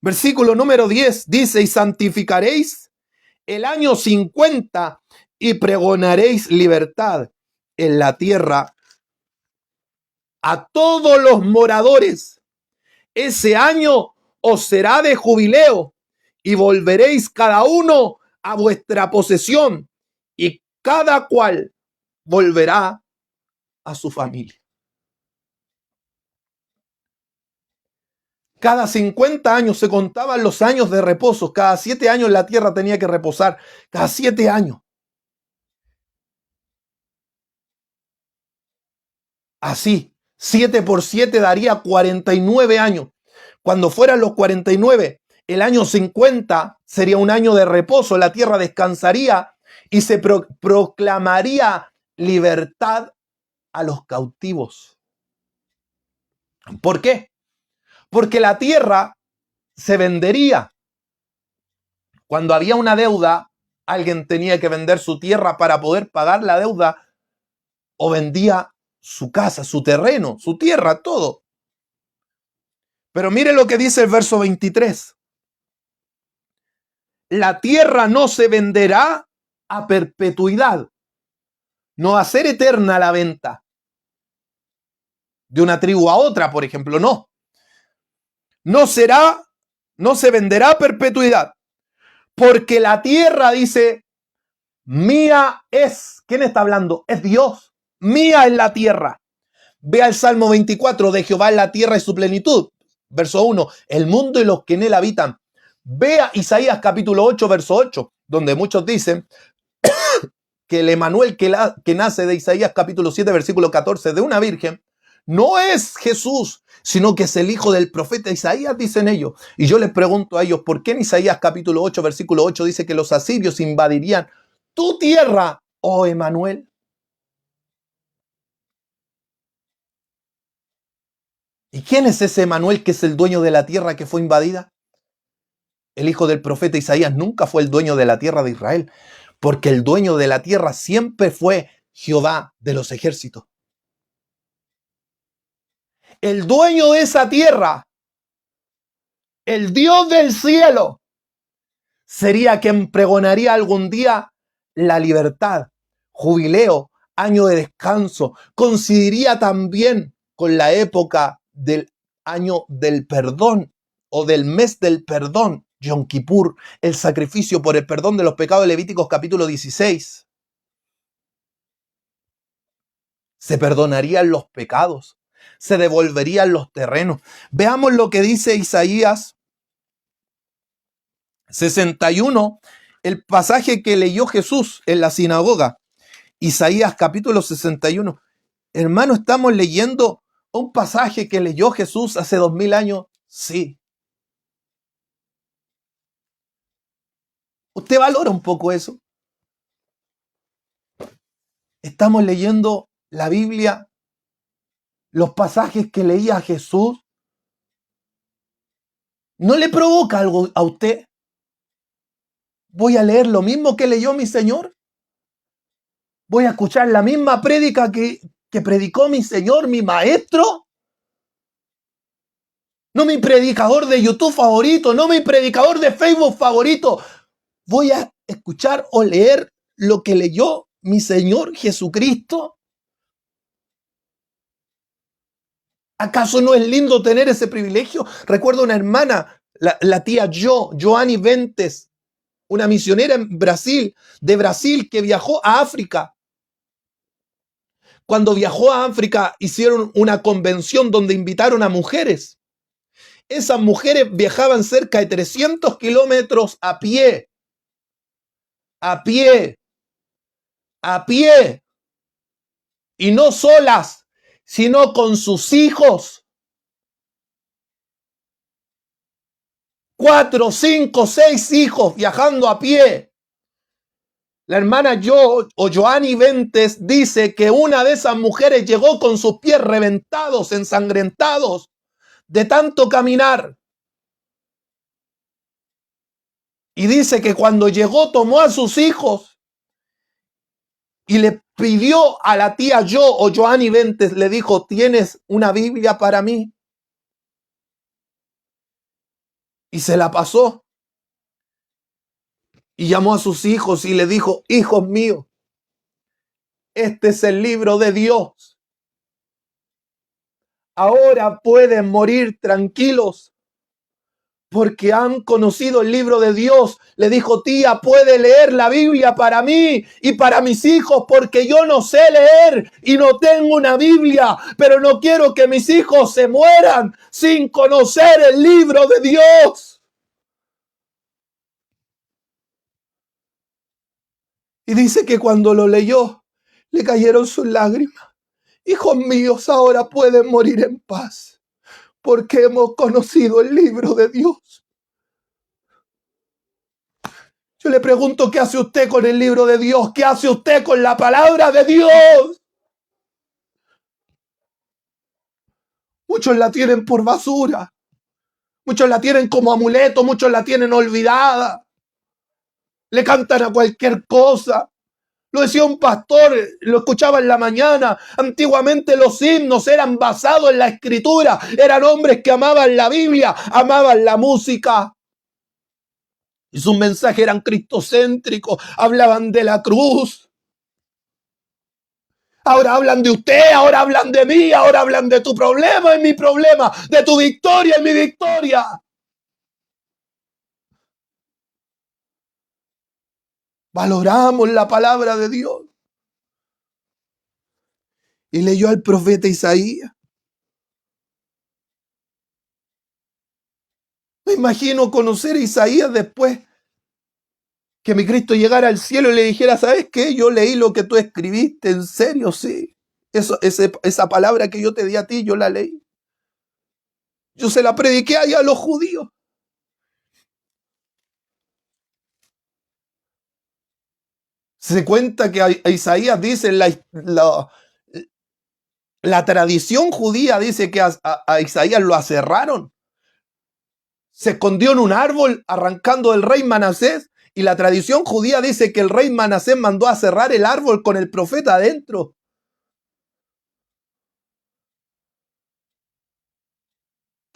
versículo número 10, dice: y santificaréis el año 50 y pregonaréis libertad en la tierra a todos los moradores. Ese año os será de jubileo y volveréis cada uno a vuestra posesión y cada cual volverá a su familia. Cada 50 años se contaban los años de reposo. Cada 7 años la tierra tenía que reposar. Cada 7 años. Así, 7 por 7 daría 49 años. Cuando fueran los 49, el año 50 sería un año de reposo. La tierra descansaría y se proclamaría libertad a los cautivos. ¿Por qué? Porque la tierra se vendería. Cuando había una deuda, alguien tenía que vender su tierra para poder pagar la deuda, o vendía su casa, su terreno, su tierra, todo. Pero mire lo que dice el verso 23. La tierra no se venderá a perpetuidad. No va a ser eterna la venta de una tribu a otra, por ejemplo, no. No se venderá a perpetuidad. Porque la tierra, dice, mía es. ¿Quién está hablando? Es Dios. Mía es la tierra. Vea el Salmo 24, de Jehová es la tierra y su plenitud. Verso 1, el mundo y los que en él habitan. Vea Isaías capítulo 8, verso 8, donde muchos dicen que el Emanuel que nace de Isaías capítulo 7, versículo 14, de una virgen, no es Jesús, sino que es el hijo del profeta Isaías, dicen ellos. Y yo les pregunto a ellos, ¿por qué en Isaías capítulo 8, versículo 8 dice que los asirios invadirían tu tierra, oh Emanuel? ¿Y quién es ese Emanuel que es el dueño de la tierra que fue invadida? El hijo del profeta Isaías nunca fue el dueño de la tierra de Israel, porque el dueño de la tierra siempre fue Jehová de los ejércitos. El dueño de esa tierra, el Dios del cielo, sería quien pregonaría algún día la libertad, jubileo, año de descanso. Coincidiría también con la época del año del perdón o del mes del perdón. Yom Kippur, el sacrificio por el perdón de los pecados de Levíticos capítulo 16. Se perdonarían los pecados, se devolverían los terrenos. Veamos lo que dice Isaías 61, el pasaje que leyó Jesús en la sinagoga. Isaías capítulo 61. Hermano, ¿estamos leyendo un pasaje que leyó Jesús hace 2000 años? Sí. ¿Usted valora un poco eso? Estamos leyendo la Biblia, los pasajes que leía Jesús. ¿No le provoca algo a usted? ¿Voy a leer lo mismo que leyó mi Señor? ¿Voy a escuchar la misma prédica que predicó mi Señor, mi Maestro? No mi predicador de YouTube favorito, no mi predicador de Facebook favorito. ¿Voy a escuchar o leer lo que leyó mi Señor Jesucristo? ¿Acaso no es lindo tener ese privilegio? Recuerdo una hermana, la tía Joanny Ventes, una misionera en Brasil, de Brasil, que viajó a África. Cuando viajó a África, hicieron una convención donde invitaron a mujeres. Esas mujeres viajaban cerca de 300 kilómetros a pie. A pie. A pie. Y no solas, sino con sus hijos. 4, 5, 6 hijos viajando a pie. La hermana Joanny Ventes dice que una de esas mujeres llegó con sus pies reventados, ensangrentados, de tanto caminar. Y dice que cuando llegó tomó a sus hijos y le pidió a la tía Joanny Ventes, le dijo, ¿tienes una Biblia para mí? Y se la pasó. Y llamó a sus hijos y le dijo, hijos míos, este es el libro de Dios. Ahora pueden morir tranquilos porque han conocido el libro de Dios. Le dijo, tía, puede leer la Biblia para mí y para mis hijos, porque yo no sé leer y no tengo una Biblia, pero no quiero que mis hijos se mueran sin conocer el libro de Dios. Y dice que cuando lo leyó, le cayeron sus lágrimas. Hijos míos, ahora pueden morir en paz, porque hemos conocido el libro de Dios. Yo le pregunto, ¿qué hace usted con el libro de Dios? ¿Qué hace usted con la palabra de Dios? Muchos la tienen por basura. Muchos la tienen como amuleto, muchos la tienen olvidada. Le cantan a cualquier cosa. Lo decía un pastor, lo escuchaba en la mañana. Antiguamente los himnos eran basados en la escritura. Eran hombres que amaban la Biblia, amaban la música. Y sus mensajes eran cristocéntricos, hablaban de la cruz. Ahora hablan de usted, ahora hablan de mí, ahora hablan de tu problema y mi problema, de tu victoria y mi victoria. Valoramos la palabra de Dios. Y leyó al profeta Isaías. Me imagino conocer a Isaías después que mi Cristo llegara al cielo y le dijera, ¿sabes qué? Yo leí lo que tú escribiste, ¿en serio? Sí. Esa palabra que yo te di a ti, yo la leí. Yo se la prediqué allá a los judíos. Se cuenta que a Isaías dice, la tradición judía dice que a Isaías lo aserraron. Se escondió en un árbol arrancando el rey Manasés. Y la tradición judía dice que el rey Manasés mandó a cerrar el árbol con el profeta adentro.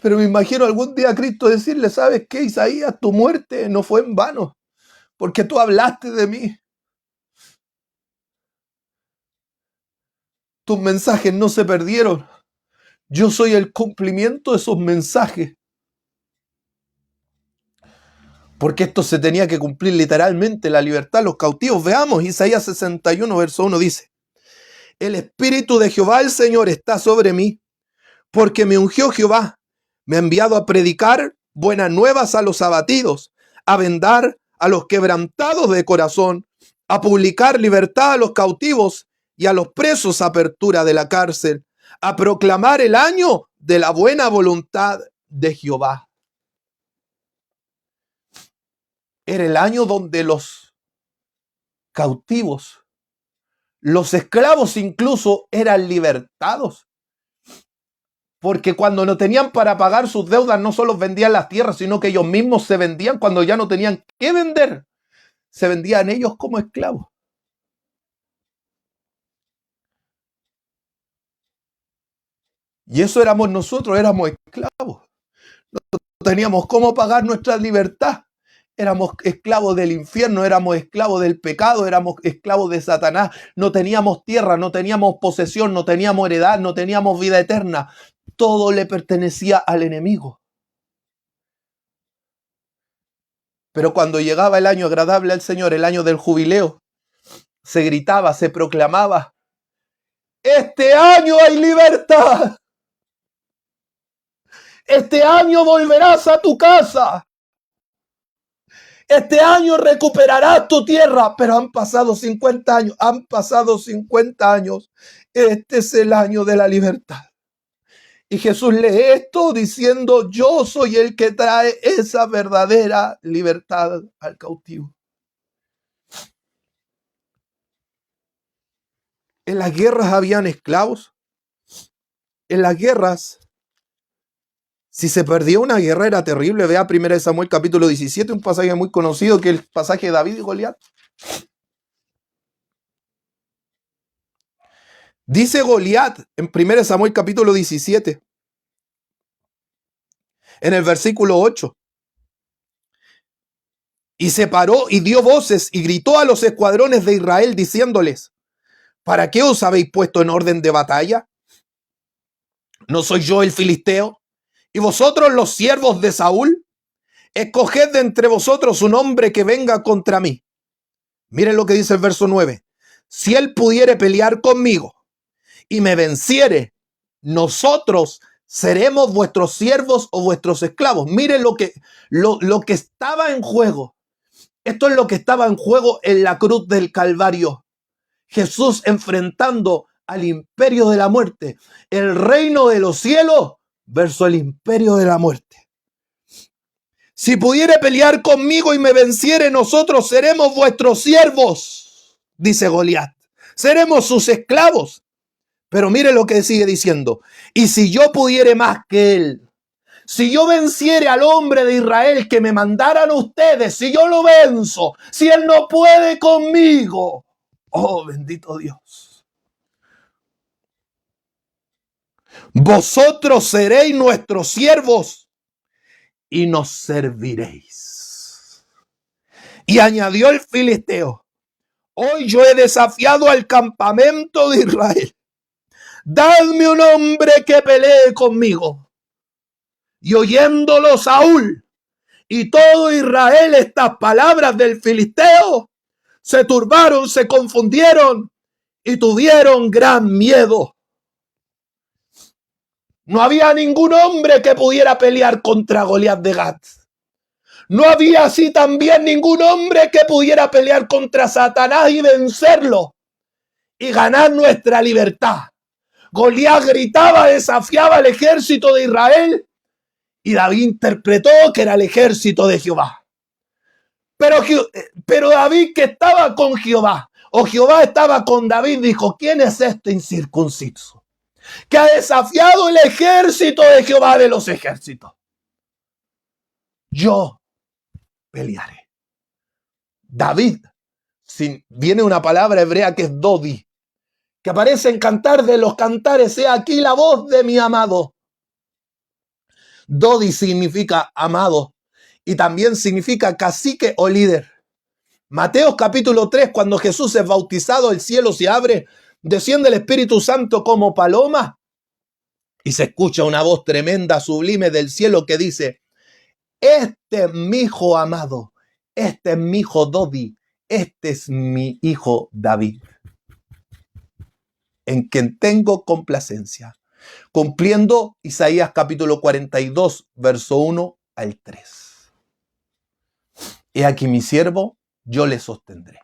Pero me imagino algún día a Cristo decirle, ¿sabes qué, Isaías? Tu muerte no fue en vano, porque tú hablaste de mí. Tus mensajes no se perdieron. Yo soy el cumplimiento de esos mensajes. porque esto se tenía que cumplir literalmente, la libertad de los cautivos. Veamos, Isaías 61, verso 1 dice: el Espíritu de Jehová el Señor está sobre mí, porque me ungió Jehová, me ha enviado a predicar buenas nuevas a los abatidos, a vendar a los quebrantados de corazón, a publicar libertad a los cautivos y a los presos apertura de la cárcel, a proclamar el año de la buena voluntad de Jehová. Era el año donde los cautivos, los esclavos incluso, eran libertados. Porque cuando no tenían para pagar sus deudas, no solo vendían las tierras, sino que ellos mismos se vendían cuando ya no tenían que vender. Se vendían ellos como esclavos. Y eso éramos nosotros, éramos esclavos. No teníamos cómo pagar nuestra libertad. Éramos esclavos del infierno, éramos esclavos del pecado, éramos esclavos de Satanás. No teníamos tierra, no teníamos posesión, no teníamos heredad, no teníamos vida eterna. Todo le pertenecía al enemigo. Pero cuando llegaba el año agradable al Señor, el año del jubileo, se gritaba, se proclamaba: este año hay libertad. Este año volverás a tu casa. Este año recuperarás tu tierra. Pero han pasado 50 años, han pasado 50 años. Este es el año de la libertad. Y Jesús lee esto diciendo: yo soy el que trae esa verdadera libertad al cautivo. En las guerras habían esclavos. En las guerras, si se perdía una guerra era terrible. Vea 1 Samuel capítulo 17, un pasaje muy conocido que es el pasaje de David y Goliat. Dice Goliat en 1 Samuel capítulo 17, en el versículo 8. Y se paró y dio voces y gritó a los escuadrones de Israel diciéndoles: ¿para qué os habéis puesto en orden de batalla? ¿No soy yo el filisteo? ¿Y vosotros los siervos de Saúl? Escoged de entre vosotros un hombre que venga contra mí. Miren lo que dice el verso 9. Si él pudiere pelear conmigo y me venciere, nosotros seremos vuestros siervos o vuestros esclavos. Miren lo que estaba en juego. Esto es lo que estaba en juego en la cruz del Calvario. Jesús enfrentando al imperio de la muerte, el reino de los cielos versus el imperio de la muerte. Si pudiere pelear conmigo y me venciere, nosotros seremos vuestros siervos, dice Goliat. Seremos sus esclavos. Pero mire lo que sigue diciendo. Y si yo pudiere más que él, si yo venciere al hombre de Israel que me mandaran ustedes, si yo lo venzo, si él no puede conmigo, oh bendito Dios, vosotros seréis nuestros siervos y nos serviréis. Y añadió el filisteo: hoy yo he desafiado al campamento de Israel. Dadme un hombre que pelee conmigo. Y oyéndolo Saúl y todo Israel estas palabras del filisteo, se turbaron, se confundieron y tuvieron gran miedo. No había ningún hombre que pudiera pelear contra Goliat de Gat. No había así también ningún hombre que pudiera pelear contra Satanás y vencerlo y ganar nuestra libertad. Goliat gritaba, desafiaba al ejército de Israel y David interpretó que era el ejército de Jehová. Pero David, que estaba con Jehová, o Jehová estaba con David, dijo: ¿quién es este incircunciso que ha desafiado el ejército de Jehová de los ejércitos? Yo pelearé. David, viene una palabra hebrea que es Dodi, que aparece en Cantar de los Cantares: he aquí la voz de mi amado. Dodi significa amado y también significa cacique o líder. Mateo capítulo 3, cuando Jesús es bautizado, el cielo se abre, desciende el Espíritu Santo como paloma y se escucha una voz tremenda, sublime del cielo que dice: este es mi hijo amado, este es mi hijo Dodi, este es mi hijo David, en quien tengo complacencia. Cumpliendo Isaías capítulo 42, verso 1 al 3. He aquí mi siervo, yo le sostendré.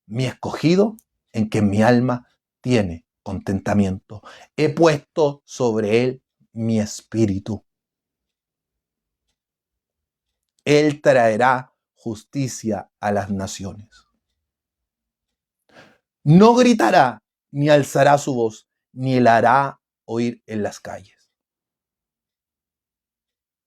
Mi escogido, en quien mi alma tiene contentamiento. He puesto sobre él mi espíritu. Él traerá justicia a las naciones. No gritará, ni alzará su voz, ni la hará oír en las calles.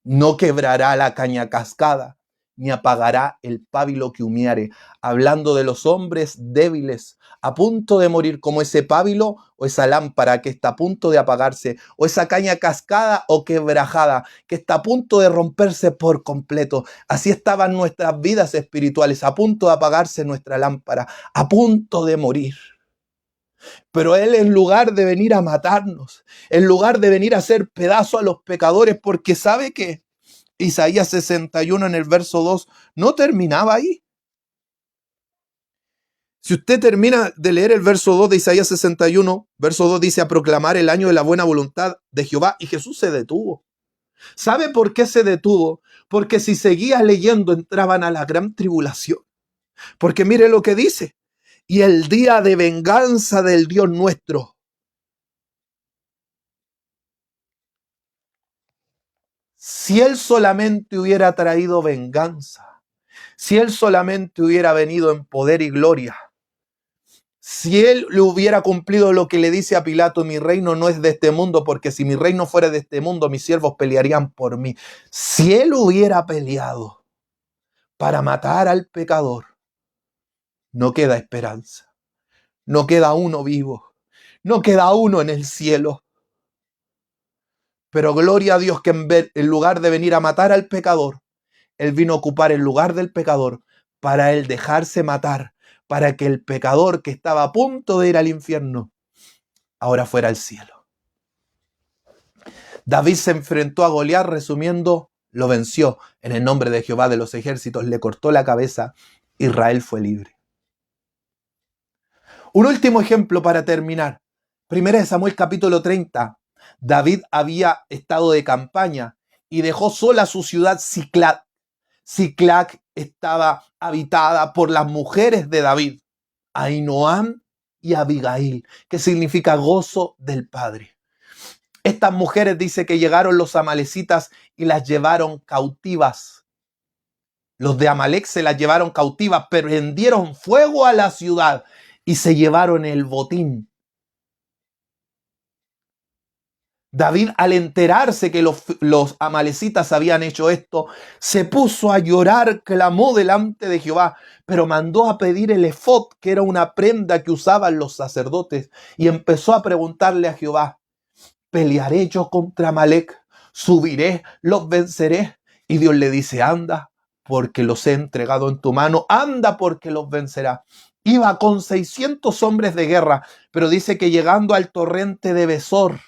No quebrará la caña cascada, ni apagará el pábilo que humeare, hablando de los hombres débiles, a punto de morir, como ese pábilo o esa lámpara que está a punto de apagarse, o esa caña cascada o quebrajada que está a punto de romperse por completo. Así estaban nuestras vidas espirituales, a punto de apagarse nuestra lámpara, a punto de morir. Pero Él, en lugar de venir a matarnos, en lugar de venir a hacer pedazo a los pecadores, porque sabe que Isaías 61 en el verso 2 no terminaba ahí. Si usted termina de leer el verso 2 de Isaías 61, verso 2 dice: a proclamar el año de la buena voluntad de Jehová, y Jesús se detuvo. ¿Sabe por qué se detuvo? Porque si seguía leyendo entraban a la gran tribulación. Porque mire lo que dice: y el día de venganza del Dios nuestro. Si Él solamente hubiera traído venganza, si Él solamente hubiera venido en poder y gloria, si Él le hubiera cumplido lo que le dice a Pilato: mi reino no es de este mundo, porque si mi reino fuera de este mundo, mis siervos pelearían por mí. Si Él hubiera peleado para matar al pecador, no queda esperanza, no queda uno vivo, no queda uno en el cielo. Pero gloria a Dios que en lugar de venir a matar al pecador, Él vino a ocupar el lugar del pecador para Él dejarse matar, para que el pecador que estaba a punto de ir al infierno ahora fuera al cielo. David se enfrentó a Goliat, resumiendo, lo venció en el nombre de Jehová de los ejércitos, le cortó la cabeza, Israel fue libre. Un último ejemplo para terminar. 1 Samuel capítulo 30. David había estado de campaña y dejó sola su ciudad Siclag. Siclag estaba habitada por las mujeres de David, Ahinoam y Abigail, que significa gozo del Padre. Estas mujeres, dice que llegaron los amalecitas y las llevaron cautivas. Los de Amalec se las llevaron cautivas, pero prendieron fuego a la ciudad y se llevaron el botín. David, al enterarse que los amalecitas habían hecho esto, se puso a llorar, clamó delante de Jehová, pero mandó a pedir el efod, que era una prenda que usaban los sacerdotes, y empezó a preguntarle a Jehová: ¿pelearé yo contra Amalec? ¿Subiré? ¿Los venceré? Y Dios le dice: anda, porque los he entregado en tu mano, anda, porque los vencerá. Iba con 600 hombres de guerra, pero dice que llegando al torrente de Besor,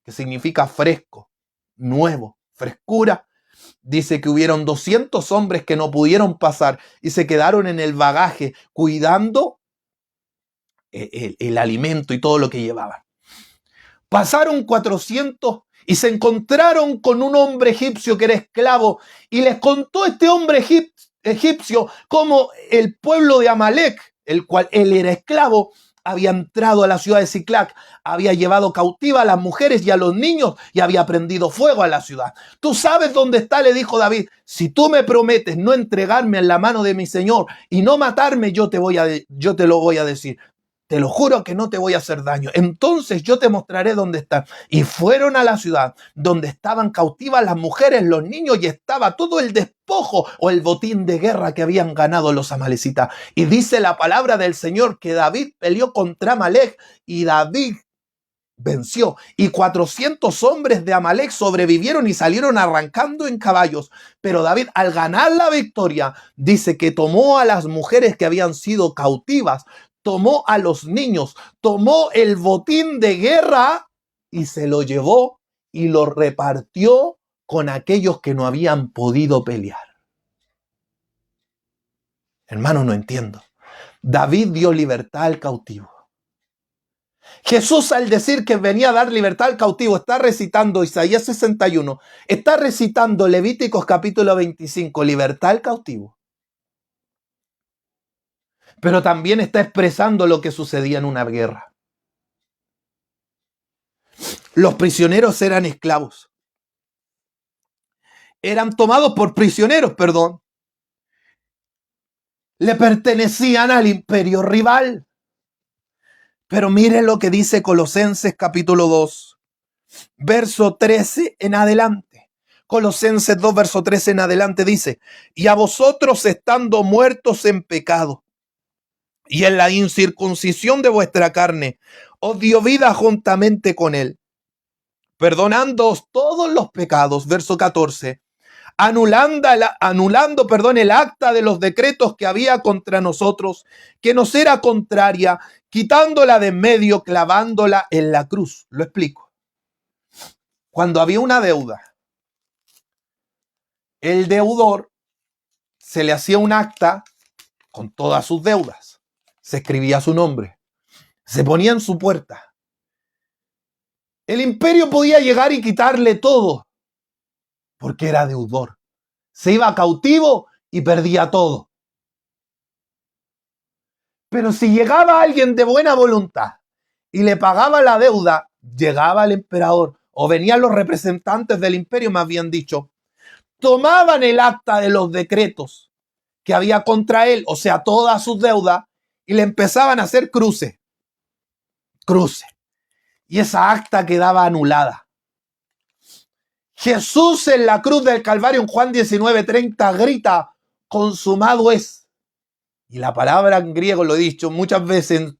que significa fresco, nuevo, frescura, dice que hubieron 200 hombres que no pudieron pasar y se quedaron en el bagaje cuidando el alimento y todo lo que llevaban. Pasaron 400 y se encontraron con un hombre egipcio que era esclavo, y les contó este hombre egipcio cómo el pueblo de Amalec, el cual él era esclavo, había entrado a la ciudad de Siclag, había llevado cautiva a las mujeres y a los niños y había prendido fuego a la ciudad. ¿Tú sabes dónde está?, le dijo David. Si tú me prometes no entregarme en la mano de mi señor y no matarme, yo te lo voy a decir. Te lo juro que no te voy a hacer daño. Entonces yo te mostraré dónde está. Y fueron a la ciudad donde estaban cautivas las mujeres, los niños, y estaba todo el despojo o el botín de guerra que habían ganado los amalecitas. Y dice la palabra del Señor que David peleó contra Amalec y David venció. Y 400 hombres de Amalec sobrevivieron y salieron arrancando en caballos. Pero David, al ganar la victoria, dice que tomó a las mujeres que habían sido cautivas, tomó a los niños, tomó el botín de guerra y se lo llevó y lo repartió con aquellos que no habían podido pelear. Hermano, no entiendo. David dio libertad al cautivo. Jesús, al decir que venía a dar libertad al cautivo, está recitando Isaías 61, está recitando Levíticos capítulo 25, libertad al cautivo. Pero también está expresando lo que sucedía en una guerra. Los prisioneros eran esclavos. Eran tomados por prisioneros, perdón. Le pertenecían al imperio rival. Pero miren lo que dice Colosenses capítulo 2, verso 13 en adelante. Colosenses 2, verso 13 en adelante dice: y a vosotros, estando muertos en pecado y en la incircuncisión de vuestra carne, os dio vida juntamente con él, perdonándoos todos los pecados, verso 14, anulando el acta de los decretos que había contra nosotros, que nos era contraria, quitándola de en medio, clavándola en la cruz. Lo explico. Cuando había una deuda, el deudor se le hacía un acta con todas sus deudas. Se escribía su nombre. Se ponía en su puerta. El imperio podía llegar y quitarle todo, porque era deudor. Se iba cautivo y perdía todo. Pero si llegaba alguien de buena voluntad y le pagaba la deuda, llegaba el emperador, o venían los representantes del imperio, más bien dicho, tomaban el acta de los decretos que había contra él, o sea, todas sus deudas, y le empezaban a hacer cruce. Y esa acta quedaba anulada. Jesús en la cruz del Calvario, en Juan 19:30, grita: consumado es. Y la palabra en griego, lo he dicho muchas veces,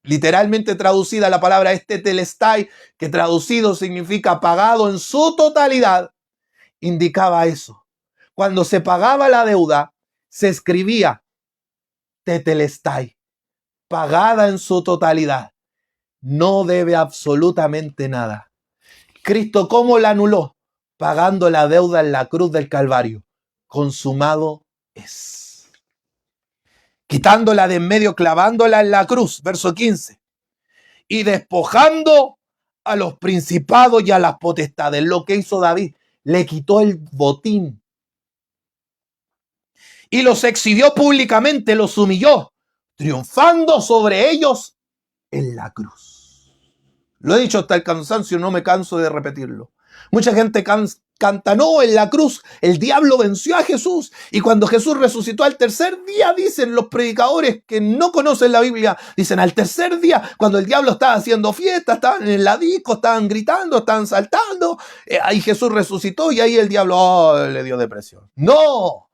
literalmente traducida, la palabra es tetelestai, que traducido significa pagado en su totalidad, indicaba eso. Cuando se pagaba la deuda, se escribía tetelestai, pagada en su totalidad. No debe absolutamente nada. Cristo, ¿cómo la anuló? Pagando la deuda en la cruz del Calvario. Consumado es. Quitándola de en medio, clavándola en la cruz, verso 15. Y despojando a los principados y a las potestades. Lo que hizo David, le quitó el botín. Y los exhibió públicamente, los humilló, triunfando sobre ellos en la cruz. Lo he dicho hasta el cansancio, no me canso de repetirlo. Mucha gente canta: no, en la cruz el diablo venció a Jesús. Y cuando Jesús resucitó al tercer día, dicen los predicadores que no conocen la Biblia, dicen al tercer día, cuando el diablo estaba haciendo fiesta, estaban en la disco, estaban gritando, estaban saltando, ahí Jesús resucitó y ahí el diablo le dio depresión. ¡No!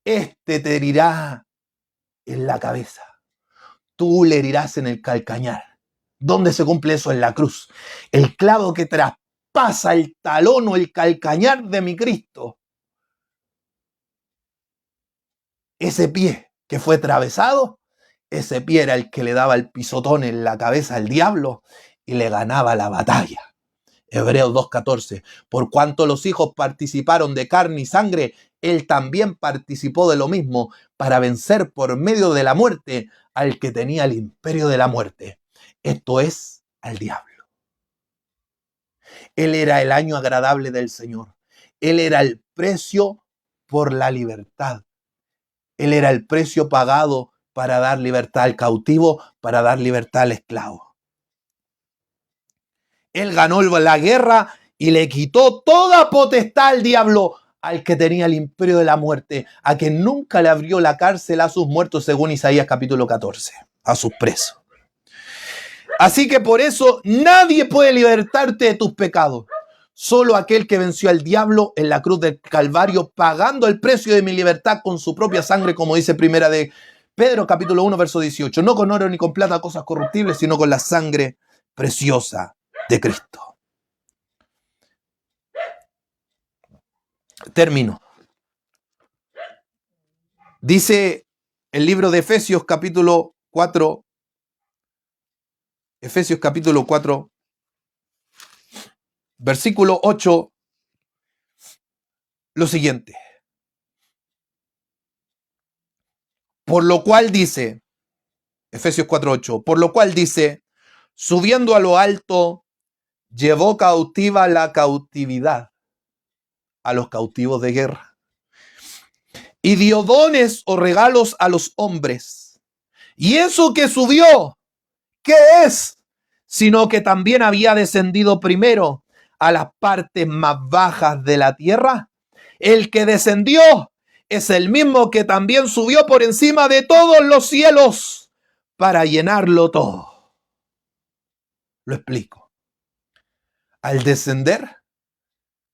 Este te herirá en la cabeza, tú le herirás en el calcañar. ¿Dónde se cumple eso? En la cruz. El clavo que traspasa el talón o el calcañar de mi Cristo. Ese pie que fue atravesado, ese pie era el que le daba el pisotón en la cabeza al diablo y le ganaba la batalla. Hebreos 2:14. Por cuanto los hijos participaron de carne y sangre, él también participó de lo mismo, para vencer por medio de la muerte al que tenía el imperio de la muerte. Esto es, al diablo. Él era el año agradable del Señor. Él era el precio por la libertad. Él era el precio pagado para dar libertad al cautivo, para dar libertad al esclavo. Él ganó la guerra y le quitó toda potestad al diablo, al que tenía el imperio de la muerte, a quien nunca le abrió la cárcel a sus muertos, según Isaías capítulo 14, a sus presos. Así que por eso nadie puede libertarte de tus pecados. Solo aquel que venció al diablo en la cruz del Calvario, pagando el precio de mi libertad con su propia sangre, como dice primera de Pedro capítulo 1, verso 18. No con oro ni con plata, cosas corruptibles, sino con la sangre preciosa de Cristo. Termino. Dice el libro de Efesios capítulo 4, versículo 8, lo siguiente: Por lo cual dice, Efesios 4:8, por lo cual dice, subiendo a lo alto, llevó cautiva la cautividad a los cautivos de guerra. Y dio dones o regalos a los hombres. Y eso que subió, ¿qué es? Sino que también había descendido primero a las partes más bajas de la tierra. El que descendió es el mismo que también subió por encima de todos los cielos para llenarlo todo. Lo explico. Al descender,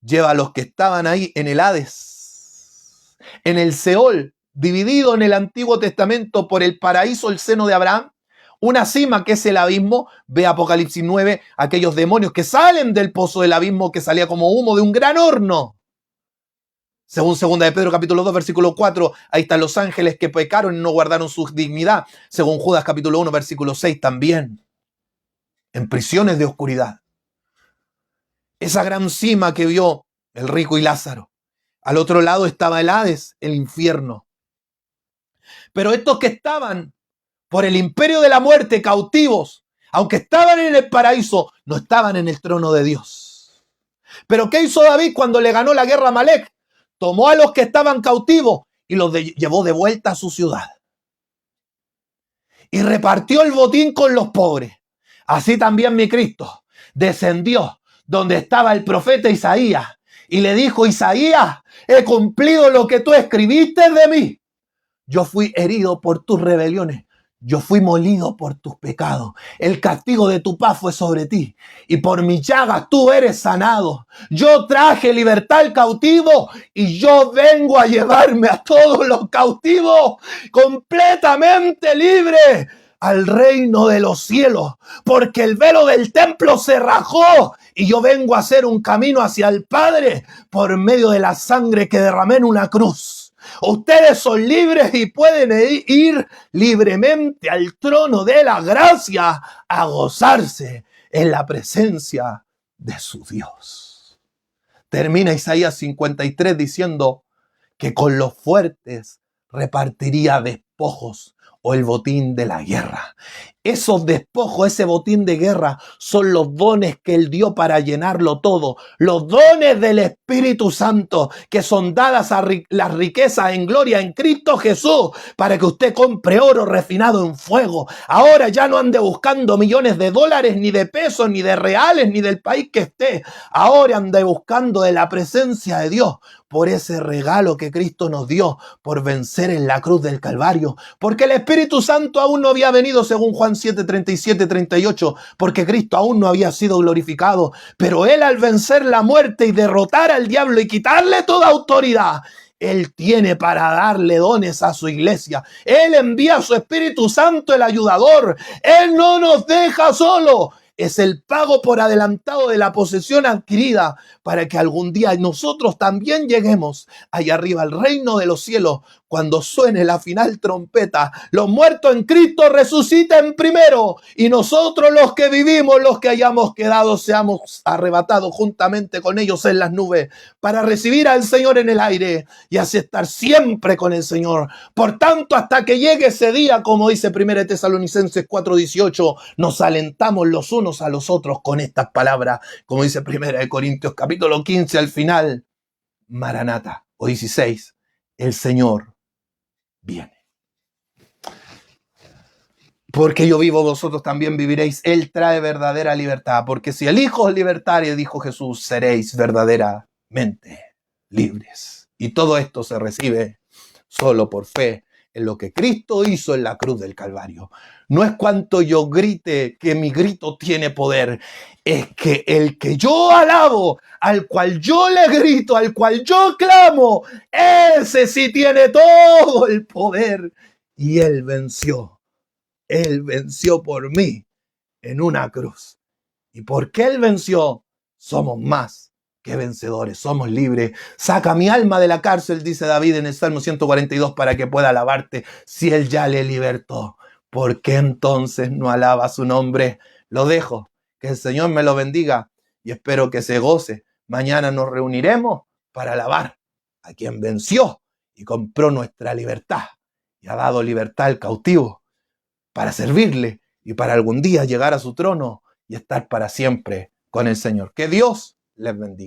lleva a los que estaban ahí en el Hades, en el Seol, dividido en el Antiguo Testamento por el paraíso, el seno de Abraham, una cima que es el abismo. Ve Apocalipsis 9, aquellos demonios que salen del pozo del abismo que salía como humo de un gran horno. Según 2 de Pedro capítulo 2 versículo 4, ahí están los ángeles que pecaron y no guardaron su dignidad. Según Judas capítulo 1 versículo 6 también, en prisiones de oscuridad. Esa gran cima que vio el rico y Lázaro. Al otro lado estaba el Hades, el infierno. Pero estos que estaban por el imperio de la muerte cautivos, aunque estaban en el paraíso, no estaban en el trono de Dios. Pero ¿qué hizo David cuando le ganó la guerra a Amalec? Tomó a los que estaban cautivos y los llevó de vuelta a su ciudad. Y repartió el botín con los pobres. Así también mi Cristo descendió donde estaba el profeta Isaías y le dijo: Isaías, he cumplido lo que tú escribiste de mí. Yo fui herido por tus rebeliones. Yo fui molido por tus pecados. El castigo de tu paz fue sobre ti. Y por mis llagas tú eres sanado. Yo traje libertad al cautivo y yo vengo a llevarme a todos los cautivos completamente libres al reino de los cielos. Porque el velo del templo se rajó y yo vengo a hacer un camino hacia el Padre por medio de la sangre que derramé en una cruz. Ustedes son libres y pueden ir libremente al trono de la gracia a gozarse en la presencia de su Dios. Termina Isaías 53 diciendo que con los fuertes repartiría despojos o el botín de la guerra. Esos despojos, ese botín de guerra, son los dones que Él dio para llenarlo todo. Los dones del Espíritu Santo, que son dadas a las riquezas en gloria en Cristo Jesús, para que usted compre oro refinado en fuego. Ahora ya no ande buscando millones de dólares, ni de pesos, ni de reales, ni del país que esté. Ahora ande buscando de la presencia de Dios, por ese regalo que Cristo nos dio, por vencer en la cruz del Calvario. Porque el Espíritu Santo aún no había venido, según Juan 7, 37, 38, porque Cristo aún no había sido glorificado. Pero Él, al vencer la muerte y derrotar al diablo y quitarle toda autoridad, Él tiene para darle dones a su iglesia. Él envía a su Espíritu Santo, el ayudador. Él no nos deja solo. Es el pago por adelantado de la posesión adquirida para que algún día nosotros también lleguemos allá arriba al reino de los cielos. Cuando suene la final trompeta, los muertos en Cristo resuciten primero y nosotros, los que vivimos, los que hayamos quedado, seamos arrebatados juntamente con ellos en las nubes para recibir al Señor en el aire y así estar siempre con el Señor. Por tanto, hasta que llegue ese día, como dice 1 Tesalonicenses 4:18, nos alentamos los unos a los otros con estas palabras, como dice 1 Corintios capítulo 15 al final: Maranata, o 16, el Señor viene. Porque yo vivo, vosotros también viviréis. Él trae verdadera libertad. Porque si el Hijo es libertario, dijo Jesús, seréis verdaderamente libres. Y todo esto se recibe solo por fe en lo que Cristo hizo en la cruz del Calvario. No es cuanto yo grite que mi grito tiene poder. Es que el que yo alabo, al cual yo le grito, al cual yo clamo, ese sí tiene todo el poder. Y Él venció. Él venció por mí en una cruz. Y porque Él venció, somos más que vencedores, somos libres. Saca mi alma de la cárcel, dice David en el Salmo 142, para que pueda alabarte si Él ya le libertó. ¿Por qué entonces no alaba su nombre? Lo dejo, que el Señor me lo bendiga y espero que se goce. Mañana nos reuniremos para alabar a quien venció y compró nuestra libertad y ha dado libertad al cautivo para servirle y para algún día llegar a su trono y estar para siempre con el Señor. Que Dios les bendiga.